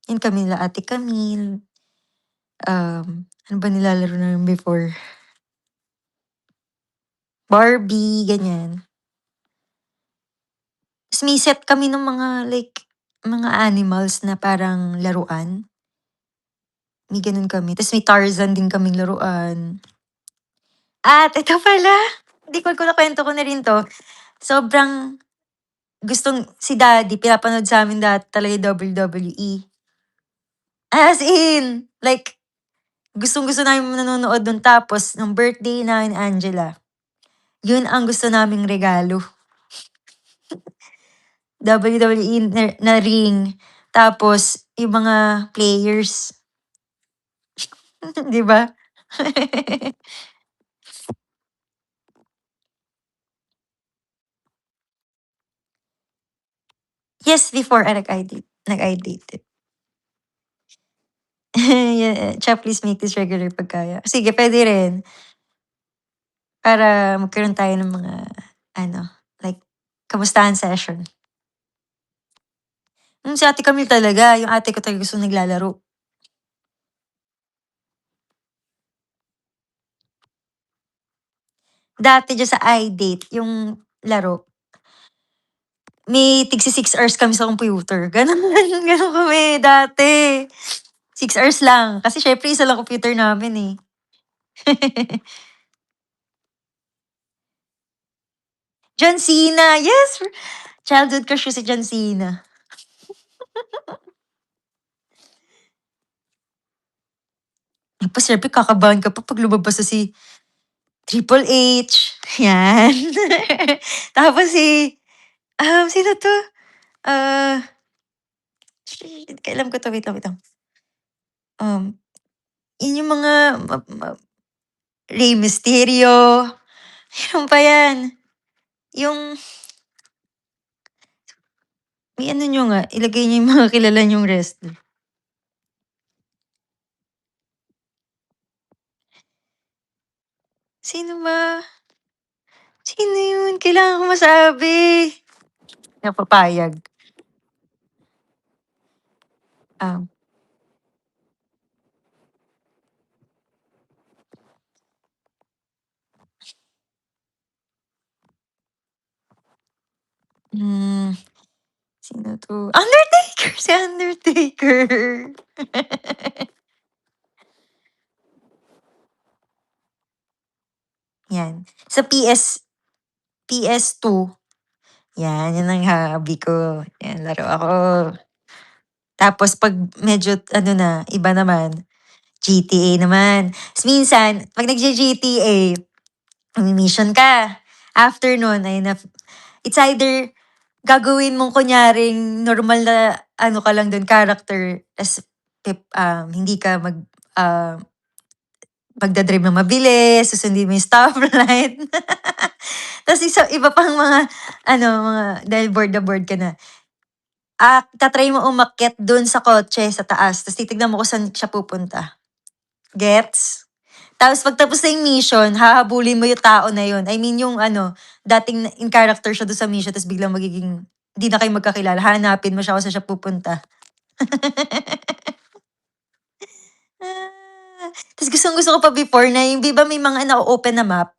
[SPEAKER 2] Yun kami nila Ate Camille, ano ba nilalaro namin before? Barbie, ganyan. Tas may set kami ng mga like, mga animals na parang laruan. May gano'n kami, tas may Tarzan din kaming laruan. At ito pala, hindi ko nakuwento ko na rin 'to, sobrang gustong si daddy pinapanood sa'min dati talaga yung WWE. As in, like gustong-gusto namin nanonood nun tapos nung birthday na ni Angela, yun ang gusto naming regalo, WWE na ring, tapos yung mga players, 'di ba? Yes, before nag-I-date. Yeah, "Cha, please make this regular 'pag kaya." Sige, puwede rin. Para magkaroon tayo ng mga ano, like kamustahan session. Si ate Camille talaga, yung ate ko talaga gustong naglalaro. Dati diyan sa iDate yung laro, may tigsi-6 hours kami sa computer, gano'n. Gano'n kami dati. 6 hours lang, kasi siyempre isa lang computer namin, eh. John Cena, yes! Childhood crush ko si John Cena. Tapos siyempre kakabahan ka pa 'pag lumabas na si Triple H, 'yan. Tapos sino 'to? Ah, kailan ko 'to, wait lang. Um, yun yung mga ma ma Rey Mysterio, meron pa 'yan. Yung may ano niyo nga, ilagay niyo yung mga kilala niyong wrestler. Sino ba? Sino yun? Kailangan ko masabi. Hindi ako papayag. Um, hmm, sino 'to? Undertaker! Si Undertaker. 'Yan. Sa PS2, 'yan ang hobby ko, 'yan laro ako. Tapos 'pag medyo ano na, iba naman, GTA naman. Ta's minsan 'pag nagge-GTA, mission ka. After nun ayun na, it's either gagawin mong kunyaring normal na ano ka lang dun, character, ta's hindi ka magda-drive ng mabilis, susundin mo yung stoplight. Tas iba pang mga ano, mga dahil bored na bored ka na, ta-try mo umakyat dun sa kotse sa taas ta's titignan mo kung saan siya pupunta, gets? Tapos pagtapos na yung mission, hahabulin mo yung tao na yun. I mean yung ano, dating in character siya dun sa mission ta's biglang magiging hindi na kayo magkakilala, hahanapin mo siya kung saan siya pupunta. Tas gustong-gusto ko pa before na yung 'di ba may mga na-o-open na map,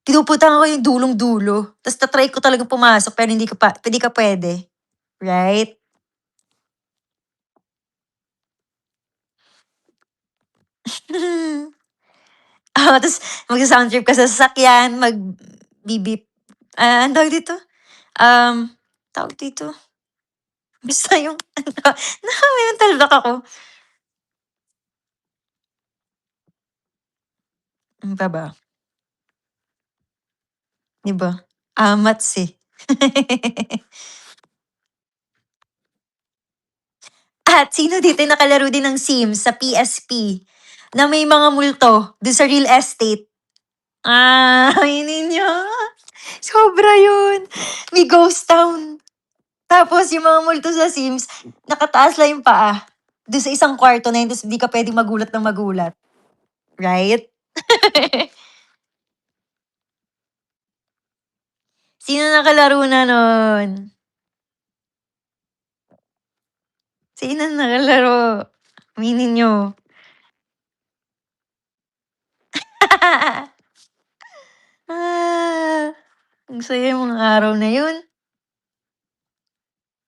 [SPEAKER 2] pinupuntahan ko yung dulong-dulo, tas ta-try ko talagang pumasok pero hindi ka puwede, right? Oo, tas magsa-sound trip ka sa sasakyan, magbi-beep, anong tawag dito? Um, Tawag dito, basta yung ano, na-mental block ako. Ano pa ba? 'Di ba? Amats, eh. At sino dito yung nakalaro din ng Sims sa PSP na may mga multo dun sa real estate? Aminin niyo. Sobra yun. May ghost town. Tapos yung mga multo sa Sims, nakataas lang yung paa. Dun sa isang kwarto na yun, ta's di ka puwedeng magulat ng magulat, right? Sino nakalaro na nun? Sino nakalaro? Aminin niyo. Ah, ang saya yung mga araw na yun.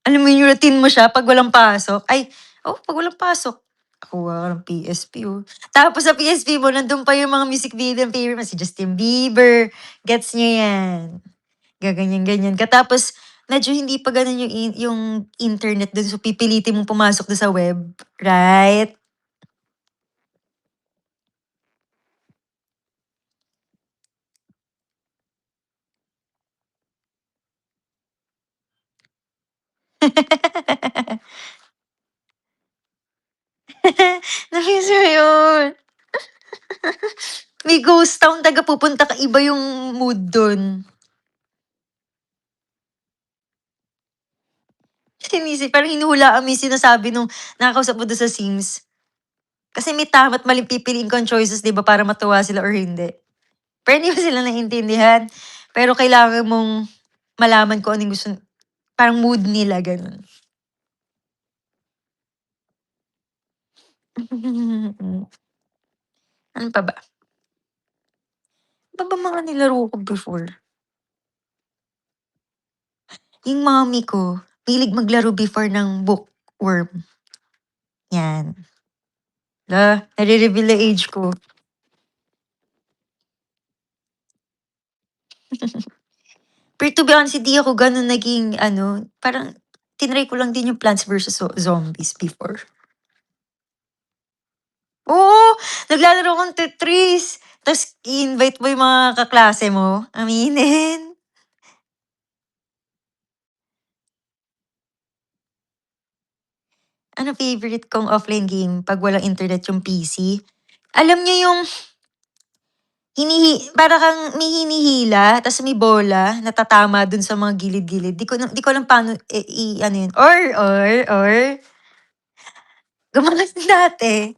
[SPEAKER 2] Alam mo yung routine mo siya 'pag walang pasok, 'pag walang pasok, kuha ka ng PSP, oh. Tapos sa PSP mo nandun pa yung mga music video ng favorite mo, si Justin Bieber, gets niyo yan. Gaganyan-ganyan ka tapos medyo hindi pa ganun yung internet dun, so pipilitin mong pumasok dun sa web, right? Na-miss mo yun. May ghost town talaga pupunta ka, iba yung mood dun. Sinisip parang hinuhulaan mo yung sinasabi nung nakakausap mo dun sa Sims. Kasi may tama't maling pipiliin kang choices 'di ba para matuwa sila or hindi. Pero hindi mo sila naiintindihan. Pero kailangan mong malaman kung ano yung gusto parang mood nila gano'n. Ano pa ba? Ano pa ba mga nilaro ko before? Yung mommy ko, mahilig maglaro before ng bookworm, 'yan. Nare-reveal na age ko. Pero to be honest, hindi ako gano'n naging ano, parang tinry ko lang din yung Plants versus Zombies before. Oo, naglalaro akong Tetris, ta's i-invite mo yung mga kaklase mo, aminin. Ano favorite kong offline game 'pag walang internet yung PC? Alam niyo yung para kang may hinihila ta's may bola na tatama dun sa mga gilid-gilid, di ko alam paano i-ano yun or gumanon dati.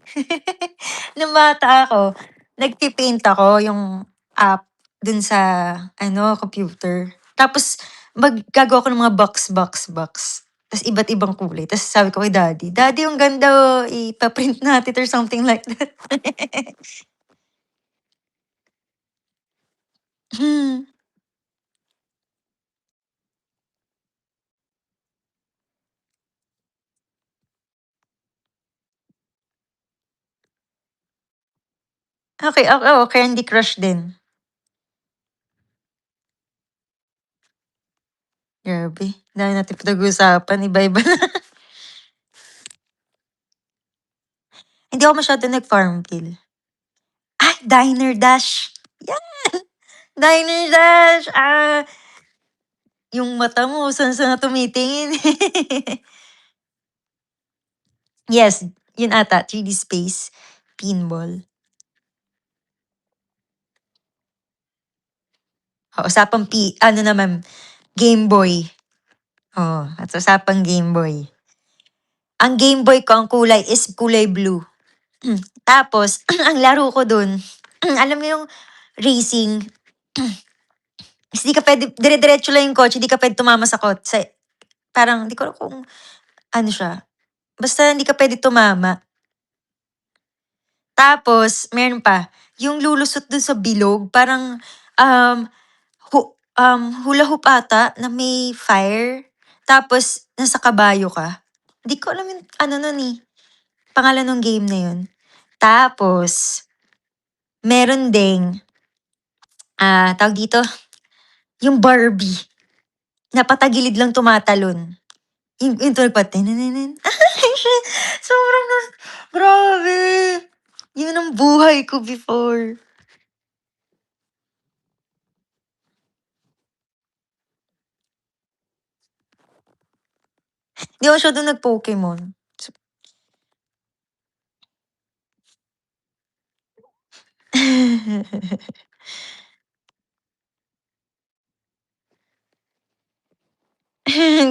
[SPEAKER 2] Nung bata ako, nagpi-paint ako yung app dun sa ano, computer. Tapos gagawa ako ng mga box. Tas iba't ibang kulay. Tas sabi ko kay daddy, "Daddy ang ganda oh, ipa-print natin or something like that." Hmm, okey, oo, Candy Crush din. Grabe, dami nating pinag-usapan, iba-iba na. Hindi ako masyado nag-Farmville. Diner Dash, yan, Diner Dash, yung mata mo saan-saan na tumitingin. Yes, yun ata, 3D Space, Pinball. Usapang ano naman, Game Boy. At usapang Game Boy. Ang Game Boy ko, ang kulay is kulay blue. Tapos, ang laro ko dun, alam mo yung racing, is di ka puwede dire-diretso lang yung kotse, di ka puwede tumama sa parang di ko alam kung ano siya, basta hindi ka puwede tumama. Tapos meron pa, yung lulusot dun sa bilog parang, um, hula hoop ata na may fire, tapos nasa kabayo ka. Di ko alam yung ano nun, eh, pangalan nung game na yun. Tapos meron ding, tawag dito, yung Barbie na patagilid lang tumatalon. Yung tunog pa, tinininin. Ay, sobrang grabe! Yun ang buhay ko before. 'Di ako masyadong nag-Pokemon.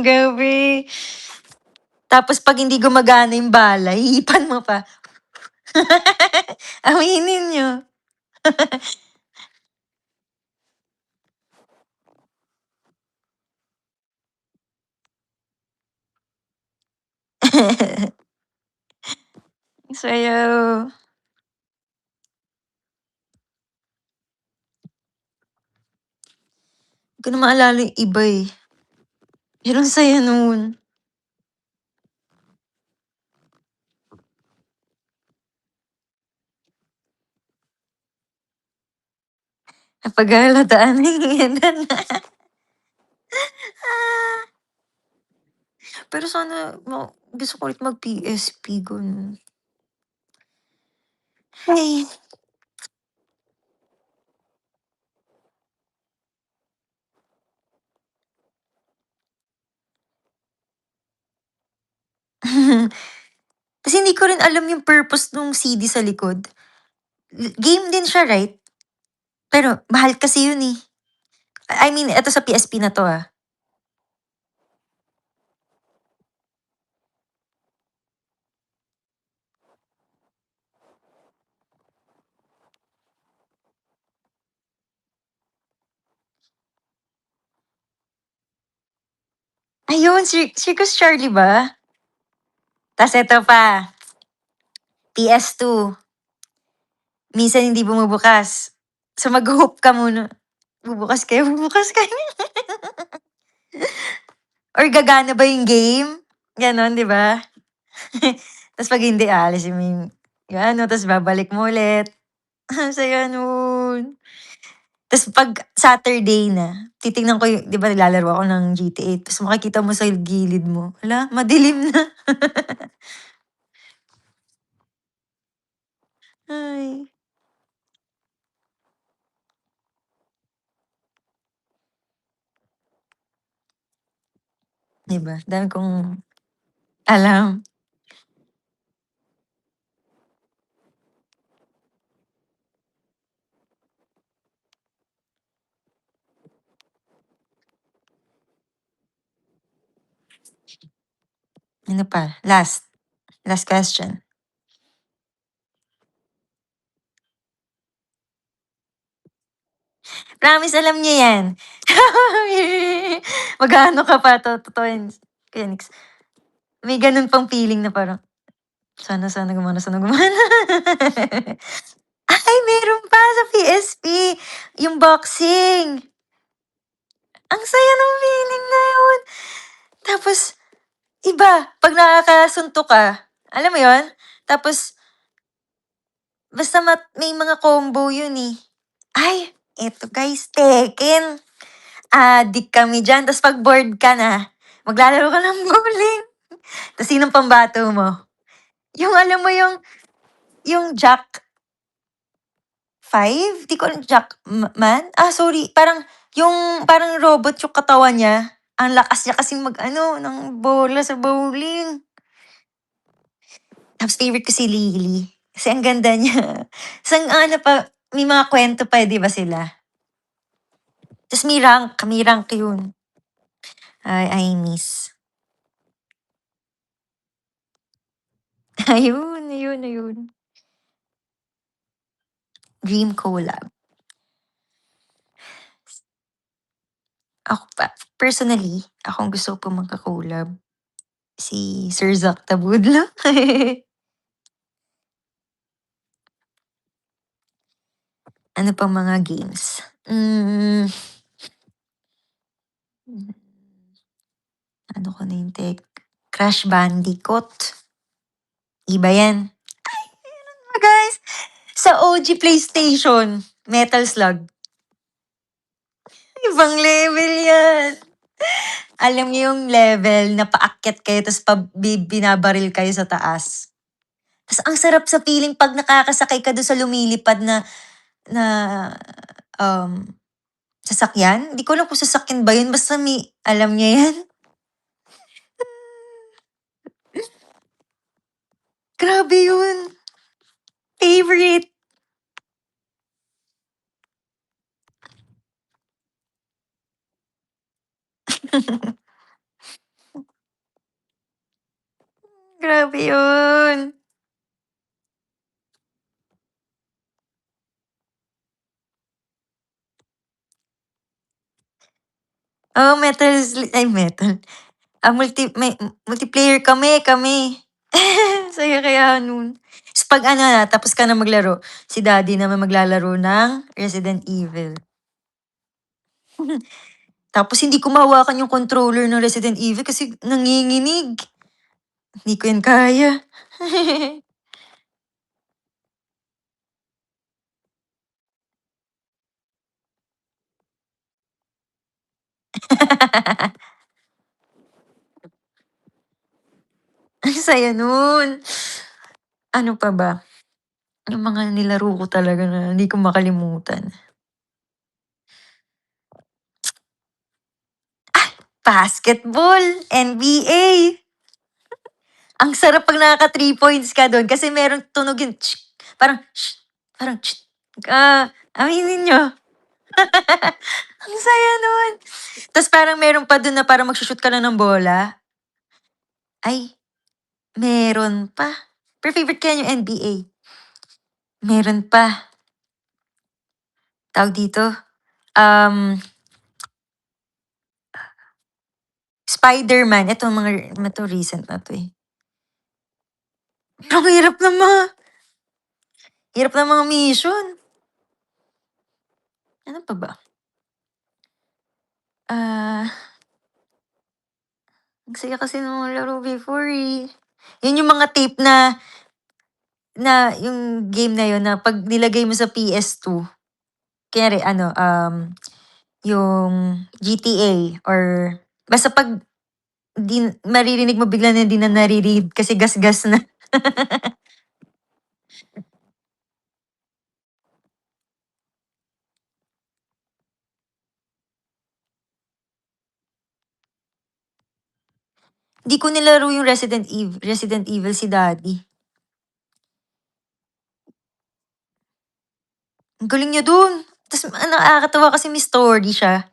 [SPEAKER 2] Grabe. Tapos 'pag hindi gumagana yung bala, hihipan mo pa. Aminin niyo. Sayaw. Di ko na maalala yung iba, eh. Pero ang saya nun. Napaghahalataan na yan. Pero sana gusto ko ulit mag-PSP, gano'n. Ay. Kasi hindi ko rin alam yung purpose nung CD sa likod. Game din siya, right? Pero mahal kasi yun, eh. I mean, eto sa PSP na 'to, ah. Ayun, Circus Charlie ba? Tas eto pa, PS2, minsan hindi bumubukas. So, mag-hoop ka muna. Bubukas kayo. Or gagana ba yung game? Gano'n, 'di ba? Tas 'pag hindi, aalisin mo yung ano, tas babalik mo ulit. Ang saya nun. Tas 'pag Saturday na, titignan ko 'di ba naglalaro ako ng GTA, tas makikita mo sa gilid mo, hala, madilim na. Ay, 'di ba, dami kong alam. Ano pa? Last question. Promise alam niya yan. Mag-aano ka pa, tototuuin Kuya Nix. May gano'n pang feeling na parang, sana sana gumana. Ay, meron pa sa PSP, yung boxing. Ang saya ng feeling na yun. Tapos iba, 'pag nakakasuntok ka, alam mo yun? Tapos basta may mga combo yun, eh. Ay, eto guys, Tekken. Adik kami diyan, ta's 'pag bored ka na, maglalaro ka ng bowling. Ta's sinong pambato mo? Yung alam mo yung Jack 5? Di ko alam, Man? Sorry, parang robot yung katawan niya. Ang lakas niya kasing mag-ano ng bola sa bowling. Tapos favorite ko si Lily, kasi ang ganda niya. Ta's ang ano pa, may mga kwento pa, 'di ba sila? Tas may rank yun. I miss. Ayun, ayun, ayun. Dream collab. Ako pa personally, ako ang gusto ko pong magka-collab, si Sir Zac Tabudlo. Ano pang mga games? Ano ko na yung Crash Bandicoot, iba yan. Guys, sa OG PlayStation, Metal Slug, ibang level yan. Alam niyo yung level na paakyat kayo ta's binabaril kayo sa taas. Tas ang sarap sa feeling 'pag nakakasakay ka dun sa lumilipad na na, um, sasakyan. Di ko alam kung sasakyan ba yun basta alam niya yan? Grabe yun, favorite. Grabe yun. Oo, Metal, multiplayer kami. Saya kaya nun. Tas 'pag ano na, tapos ka na maglaro, si daddy naman maglalaro ng Resident Evil. Tapos hindi ko mahawakan yung controller ng Resident Evil kasi nanginginig. Hindi ko yun kaya. Ang saya nun. Ano pa ba? Yung mga nilaro ko talaga na hindi ko makalimutan. Basketball, NBA. Ang sarap 'pag nakaka 3 points ka dun kasi merong tunog yun, parang, parang, aminin niyo. Ang saya nun. Tas parang meron pa dun na parang magsu-shoot ka lang ng bola. Ay, meron pa. Pero favorite ko yan yung NBA. Meron pa, tawag dito, um, Spider-Man. Ito recent na 'to, eh. Pero ang hirap ng mga mission. Ano pa ba? Ah, ang saya kasi ng mga laro before, eh. Yun yung mga tape na na yung game na yun na 'pag nilagay mo sa PS2, kunyari ano, yung GTA or basta 'pag maririnig mo bigla na hindi na nare-read kasi gasgas na. Di ko nilaro yung Resident Evil si daddy. Ang galing niya dun. Tas nakakatuwa kasi may story siya.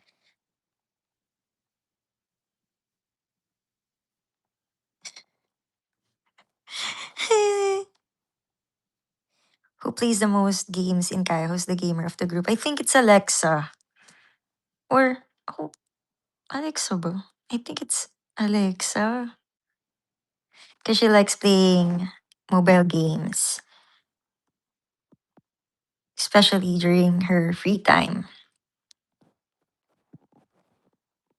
[SPEAKER 2] Who plays the most games in Kaya? Who's the gamer of the group? I think it's Alexa. Or ako, Alexa ba? I think it's Alexa. Cause she likes playing mobile games. Especially during her free time.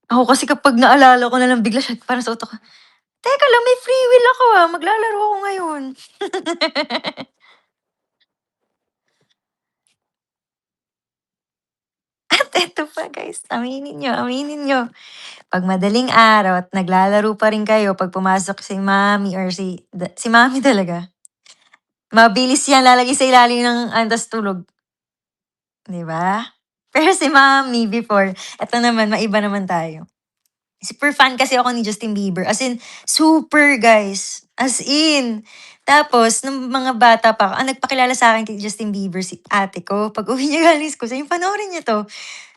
[SPEAKER 2] Ako kasi kapag naalala ko na lang bigla siya parang sa utak ko, "Teka lang may free will ako, maglalaro ako ngayon." At eto pa guys, aminin niyo, 'pag madaling araw at naglalaro pa rin kayo 'pag pumasok si mommy or si mommy talaga, mabilis yan lalagay sa ilalim ng tas tulog, 'di ba? Pero si mommy before, eto naman maiba naman tayo. Super fan kasi ako ni Justin Bieber, as in super guys, as in. Tapos nung mga bata pa ako, ang nagpakilala sa'kin kay Justin Bieber si ate ko. Pag-uwi niya galing school sabi niya, "Panoorin niyo 'to."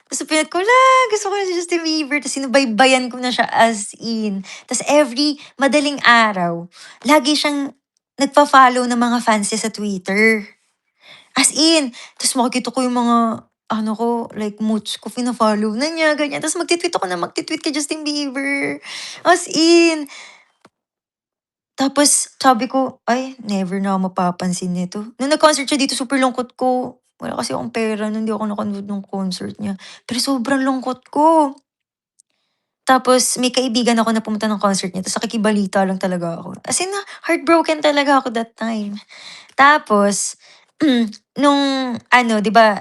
[SPEAKER 2] Ta's pinat ko, gusto ko na si Justin Bieber ta's sinubaybayan ko na siya as in. Ta's every madaling araw, lagi siyang nagfa-follow ng mga fans niya sa Twitter. As in, ta's makikita ko yung mga ano ko, like moods ko fina-follow na niya, ganyan. Ta's magti-tweet ako na magti-tweet kay Justin Bieber. As in, tapos sabi ko, "Ay, never na ako mapapansin nito." Nung nag-concert siya dito super lungkot ko. Wala kasi akong pera nun, hindi ako nakanood ng concert niya. Pero sobrang lungkot ko. Tapos may kaibigan ako na pumunta ng concert niya ta's nakikibalita lang talaga ako. As in heartbroken talaga ako that time. Tapos, nung ano 'di ba,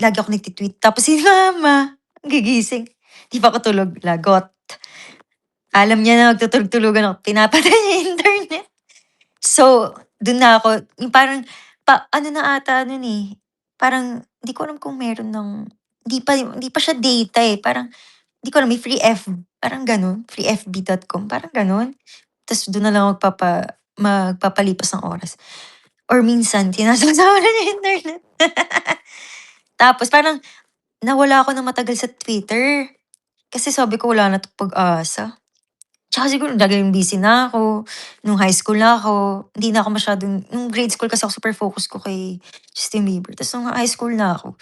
[SPEAKER 2] lagi ako nagti-tweet tapos si mama gigising, 'di pa ako tulog, lagot. Alam niya na magtutulog-tulugan ako, pinapatay niya yung internet. So, dun na ako yung parang ano na ata nun, eh, parang di ko alam kung meron ng hindi pa siya data, eh, parang di ko alam may free parang gano'n, freefb.com parang gano'n. Tas dun na lang ako magpapalipas ng oras or minsan sinasawsawan na niya yung internet. Tapos parang nawala ako ng matagal sa Twitter, kasi sabi ko wala na 'tong pag-asa. Tsaka siguro dahil busy na ako, nung high school na ako, hindi na ako masyadong nung grade school kasi ako super focus ko kay Justin Bieber. Tas nung high school na ako,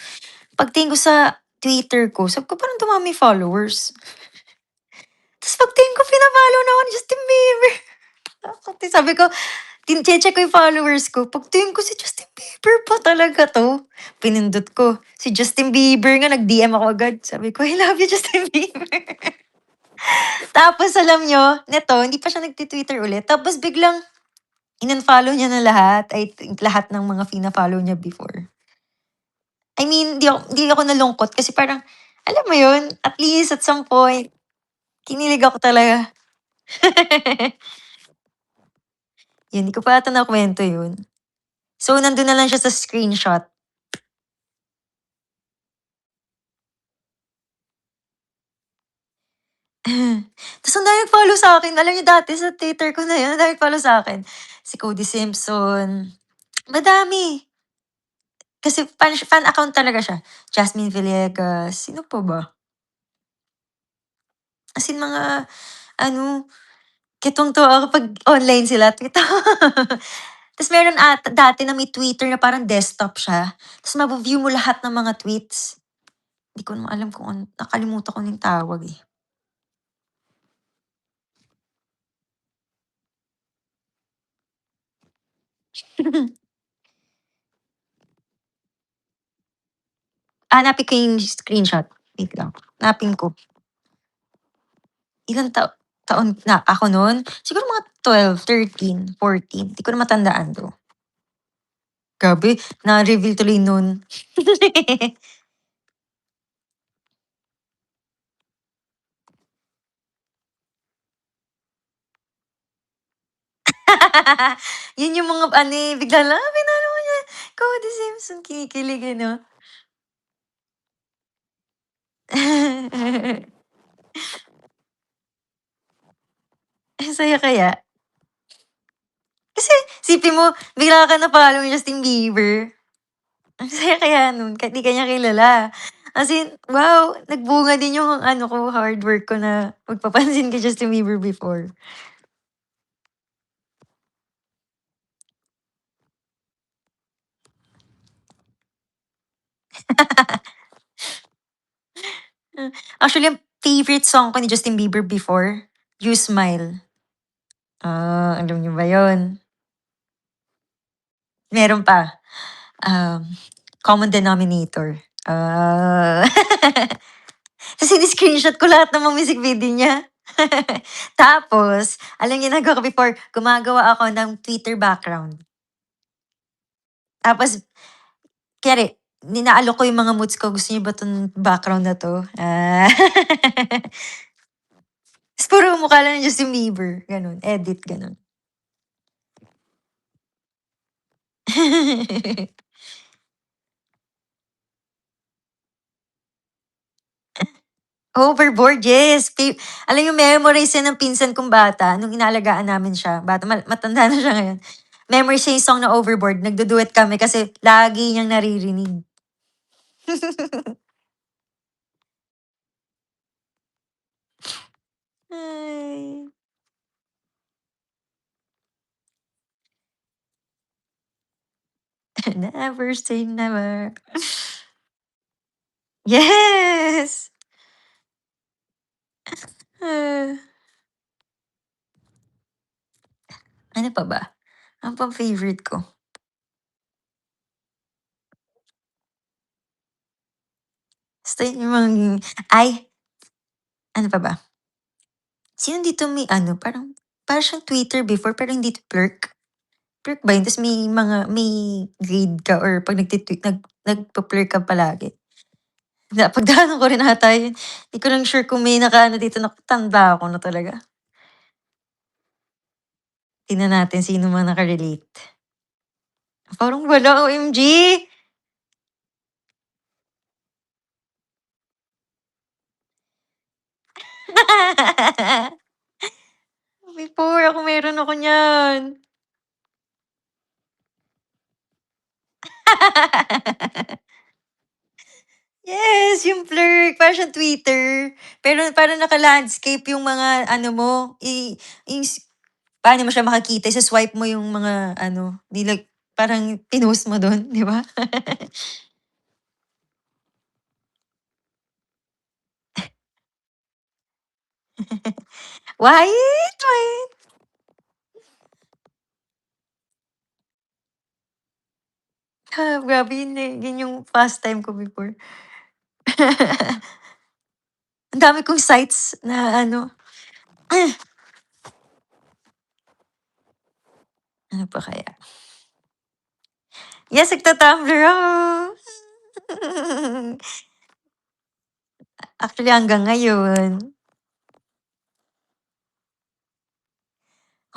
[SPEAKER 2] pagtingin ko sa Twitter ko, sabi ko parang dumami followers. Tas pagtingin ko fina-follow na ako ni Justin Bieber. Sabi ko, check ko yung followers ko, pagtingin ko si Justin Bieber pa talaga 'to. Pinindot ko, si Justin Bieber nga nag-DM ako agad. Sabi ko, "I love you Justin Bieber." Tapos alam niyo, neto hindi pa siya nagti-Twitter ulit, tapos biglang in-unfollow niya na lahat, I think lahat ng mga fina-follow niya before. I mean, di ako nalungkot kasi parang, alam mo yun, at least at some point, kinilig ako talaga. Yun, di ko pa ata nakuwento yun. So, nandun na lang siya sa screenshot. Tas ang daming nag-follow sa'kin. Alam niyo dati sa Twitter ko na yun, ang daming nag-follow sa'kin. Si Cody Simpson, madami. Kasi fan account talaga siya. Jasmine Villegas, sino pa ba? As in mga ano, kitong-tuwa ako 'pag online sila, tweet ako. Tas meron dati na may Twitter na parang desktop siya, tas mavi-view mo lahat ng mga tweets. Di ko naman alam kung nakalimutan ko na yung tawag, eh. Hanapin ko yung screenshot, wait lang, hanapin ko. Ilang taon na ako nun? Siguro mga 12, 13, 14, di ko na matandaan 'to. Grabe, na-reveal tuloy nun. Yun yung mga ano, eh, bigla lang, pinalo ko niya, Cody Simpson, kinikilig, eh, 'no? Ang saya kaya. Kasi isipin mo bigla ka na-follow ni Justin Bieber. Ang saya kaya nun kahit di ka niya kilala. As in, wow, nagbunga din yung ano ko, hard work ko na magpapansin kay Justin Bieber before. Actually, ang favorite song ko ni Justin Bieber before, You Smile. Alam niyo ba yun? Meron pa, um, Common Denominator. Tas ini-screenshot ko lahat ng mga music video niya. Tapos, alam niyo ginagawa ko before, gumagawa ako ng Twitter background. Tapos, kunyari, ninaalok ko yung mga moods ko, "Gusto niyo ba 'tong background na 'to?" Tas puro mukha lang ni Justin Bieber, gano'n, edit, gano'n. Overboard, yes. Alam niyo memorize yan ng pinsan kong bata nung inaalagaan namin siya, bata matanda na siya ngayon. Memorize niya yung song na Overboard, nagdu-duet kami kasi lagi niyang naririnig. Ay. Never say never. Yes! Ah, ano pa ba? Ano pang favorite ko? Basta yung mga ay, ano pa ba? Sino dito may ano, parang siyang Twitter before pero hindi 'to Plurk. Plurk ba yun? Tas may grade ka or 'pag nagpa-plurk ka palagi. Napagdaanan ko rin ata yun. Di ko lang sure kung may nakaano dito, naku tanda ko na talaga. Tingnan natin sino mga naka-relate. Parang wala, OMG! Before ako meron ako niyan. Yes, yung Plurk, para siyang Twitter. Pero parang naka-landscape yung mga ano mo, yung paano mo siya makikita, isa-swipe mo yung mga ano, parang pinost mo dun, 'di ba? White, white. Grabe yun, eh, yun yung pastime ko before. Ang dami kong sites na ano, ano pa kaya? Yes, nagta-Tumblr ako. Actually hanggang ngayon.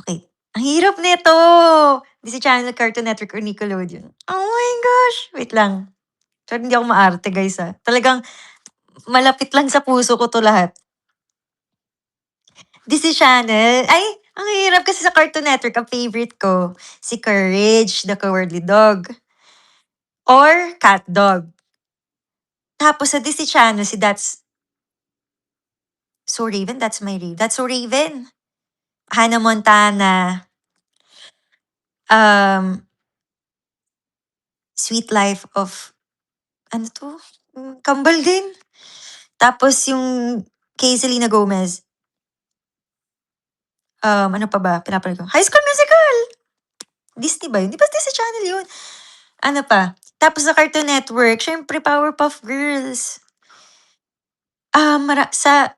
[SPEAKER 2] Okey, ang hirap nito. Disney Channel, Cartoon Network, or Nickelodeon? Oh my gosh! Wait lang, sorry hindi ako maarte guys, talagang malapit lang sa puso ko 'to lahat. Disney Channel, ay ang hirap kasi sa Cartoon Network ang favorite ko, si Courage the Cowardly Dog or Cat Dog. Tapos sa Disney Channel si That's So Raven, Hannah Montana, um, Sweet Life of ano 'to, kambal din. Tapos yung kay Selena Gomez, ano pa ba pinapanood ko? High School Musical! Disney ba yun? 'Di ba Disney Channel yun? Ano pa? Tapos sa Cartoon Network siyempre Powerpuff Girls. Sa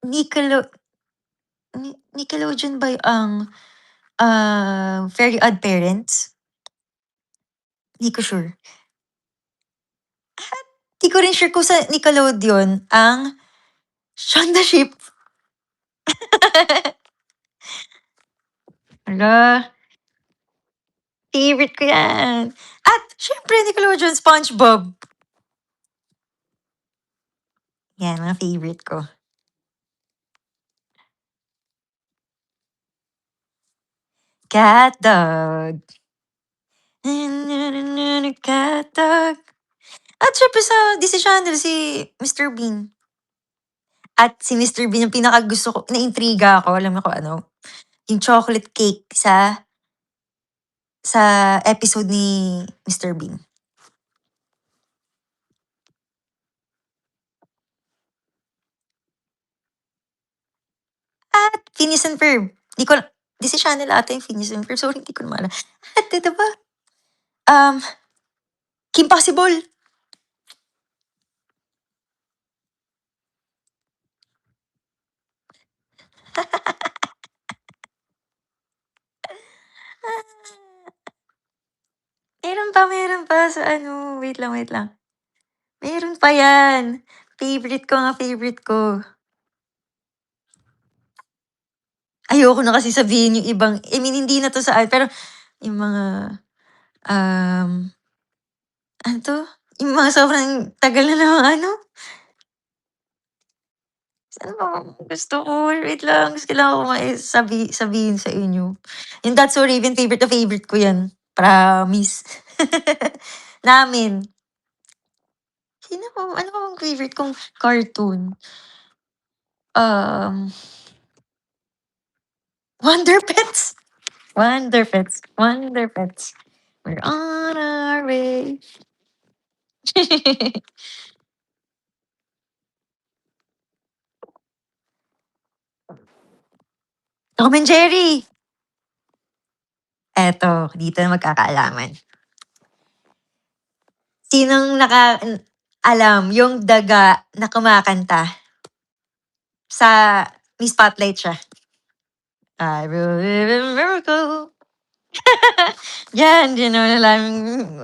[SPEAKER 2] Nickelo Nickelodeon ba ang, Very Odd Parents? 'Di ko sure. 'Di ko rin sure kung sa Nickelodeon ang Shaun the Sheep. Hala, favorite ko 'yan. At siyempre Nickelodeon, SpongeBob. 'Yan mga favorite ko. Cat Dog. Cat Dog. At siyempre sa Disney Channel si Mr. Bean. At si Mr. Bean yung pinakagusto ko, naintriga ako, alam mo kung ano? Yung chocolate cake sa episode ni Mr. Bean. At Phineas and Ferb. Di ko Disney Channel ata yung Phineas and Ferb, sorry hindi ko na maalala. At ito pa, um, Kim Possible. Meron pa sa ano, wait lang. Meron pa 'yan. Favorite ko. Ayoko na kasi sabihin yung ibang I mean hindi na 'to sa pero yung mga, um, ano 'to, yung mga sobrang tagal na ng ano, ano ba bang gusto ko? Wait lang, kasi kailangan ko sabihin sa inyo. Yung That's So Raven, favorite na favorite ko 'yan, promise. Namin. Ano pa bang favorite kong cartoon? Um, Wonder Pets. Wonder Pets, Wonder Pets. We're on our way. Tom and Jerry. Eto, dito na magkakaalaman. Sinong alam yung daga na kumakanta sa may spotlight siya? I believe in miracle. Yan, you know na lang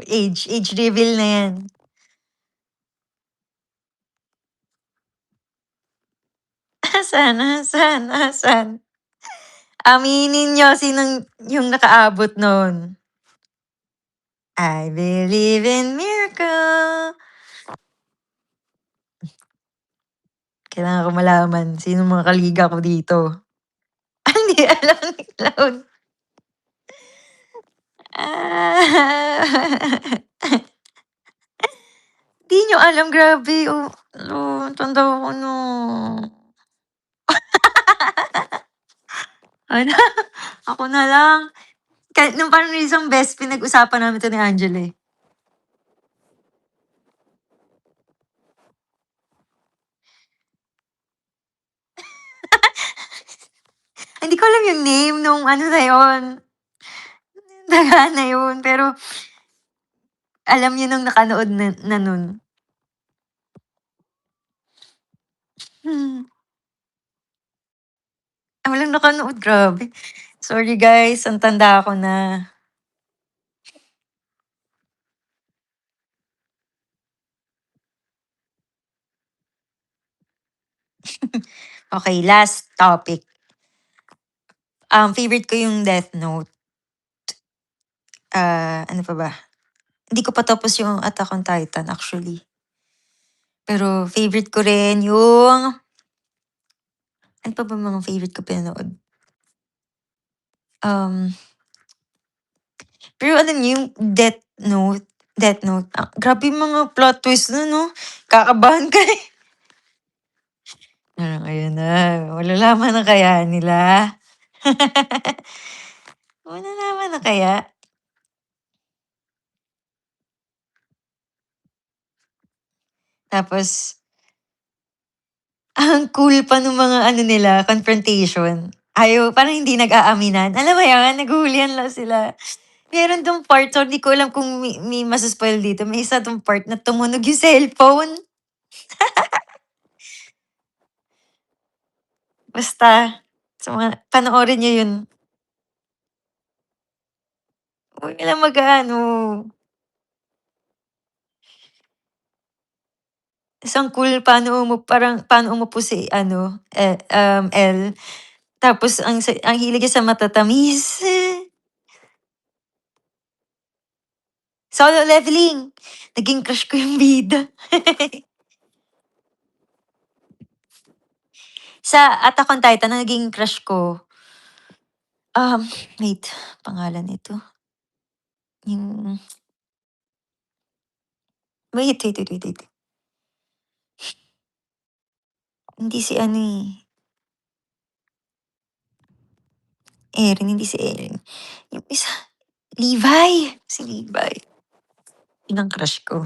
[SPEAKER 2] age reveal na yan. Asan, asan, asan? Aminin niyo sinong yung nakaabot nun? I believe in miracle. Kailangan ko malaman sinong mga kaliga ko dito. Hindi alam ni Clown. Ah. Di niyo alam, grabe. Ang tanda ko nun. Ano, ako na lang. Kahit nung parang isang best pinag-usapan namin 'to ni Angela, eh. Hindi ko alam yung name nung ano na yun, daga na yun, pero alam niyo nung nakanood na nun. Hmm, walang nakanood, grabe. Sorry guys, ang tanda ko na. Okay, last topic. Favorite ko yung Death Note. Ano pa ba? Hindi ko pa tapos yung Attack on Titan actually. Pero favorite ko rin yung ano pa ba mga favorite ko pinanood? Um, pero alam niyo yung Death Note, grabe yung mga plot twist nun 'no, kakabahan ka, eh. Parang ayun na, malalaman na kaya nila? Malalaman na kaya? Tapos ang cool pa nung mga ano nila, confrontation. Parang hindi nag-aaminan. Alam mo yun, naghuhulihan lang sila. Meron dong part, so di ko alam kung may maso-spoil dito. May isa dong part na tumunog yung cellphone. Basta, sa mga panoorin niyo yun. Huwag ka lang mag-aano. Tas ang cool paano umupo si ano, L. Tapos ang hilig niya sa matatamis. Solo Leveling, naging crush ko yung bida. Sa Attack on Titan ang naging crush ko, wait, pangalan nito, yung wait. Hindi si ano, eh, Eren, hindi si Eren. Yung isa, Levi, si Levi, yun ang crush ko.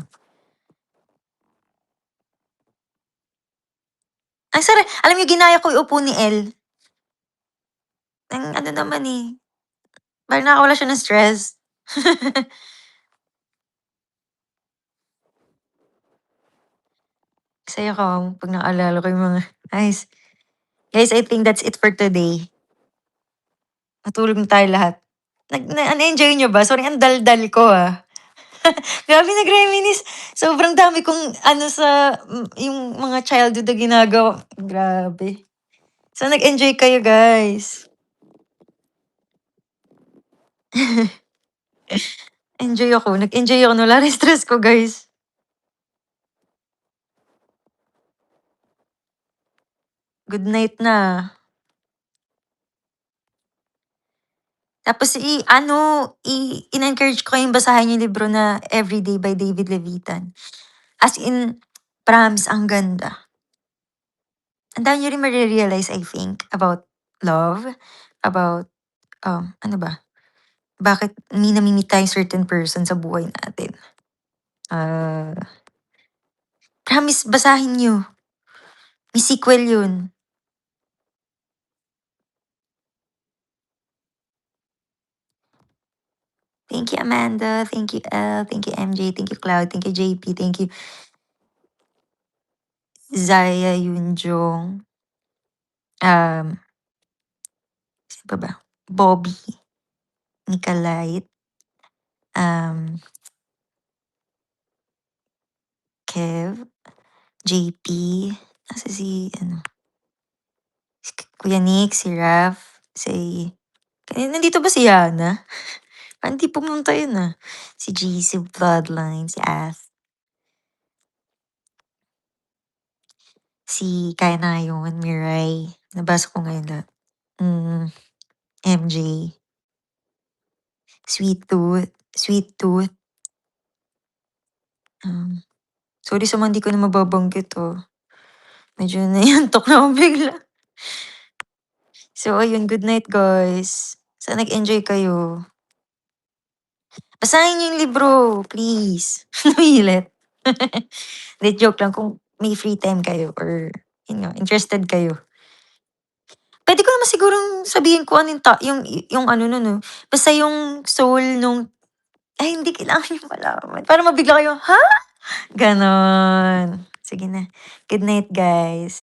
[SPEAKER 2] Alam niyo ginaya ko yung upo ni L. Ang ano naman, eh, parang nakawala siya ng stress. Saya ko 'pag naalala ko yung mga nice. Guys, I think that's it for today. Matulog na tayo lahat. Na-enjoy niyo ba? Sorry ang daldal ko, Grabe nag-reminisce. Sobrang dami kong ano yung mga childhood na ginagawa. Grabe. So, nag-enjoy kayo, guys. Nag-enjoy ako, wala rin stress ko, guys. Good night na. Tapos in-encourage ko kayong basahin yung libro na Everyday by David Levitan. As in, promise ang ganda. ang dami niyo rin mare-realize I think about love, about, ano ba, bakit may nami-meet tayong certain person sa buhay natin. Ah, promise basahin niyo, may sequel yun. Thank you, Amanda. Thank you, Elle. Thank you, MJ. Thank you, Cloud. Thank you, JP. Thank you, Zaya Yunjong. Sino pa ba? Bobby, Nicolite, um, Kev, JP, nasa si ano, si Kuya Nick, si Raph, nandito ba si Yana? Parang di pumunta yun, Si G, si Bloodline, si Ath, si Kaya na yun, Mirai. Nabasa ko ngayon lahat. MJ, Sweet Tooth. Sorry sa mga di ko na mababanggit, Medyo naiantok na ako bigla. So ayun, good night guys. Sana nag-enjoy kayo. Basahin niyo yung libro, please. Ulit. Hindi, joke lang kung may free time kayo or interested kayo. Puwede ko naman sigurong sabihin kung ano yung ano nun, basta yung soul nung ay hindi kailangan niyo malaman para mabigla kayo, "Ha?" Gano'n. Sige na. Good night, guys.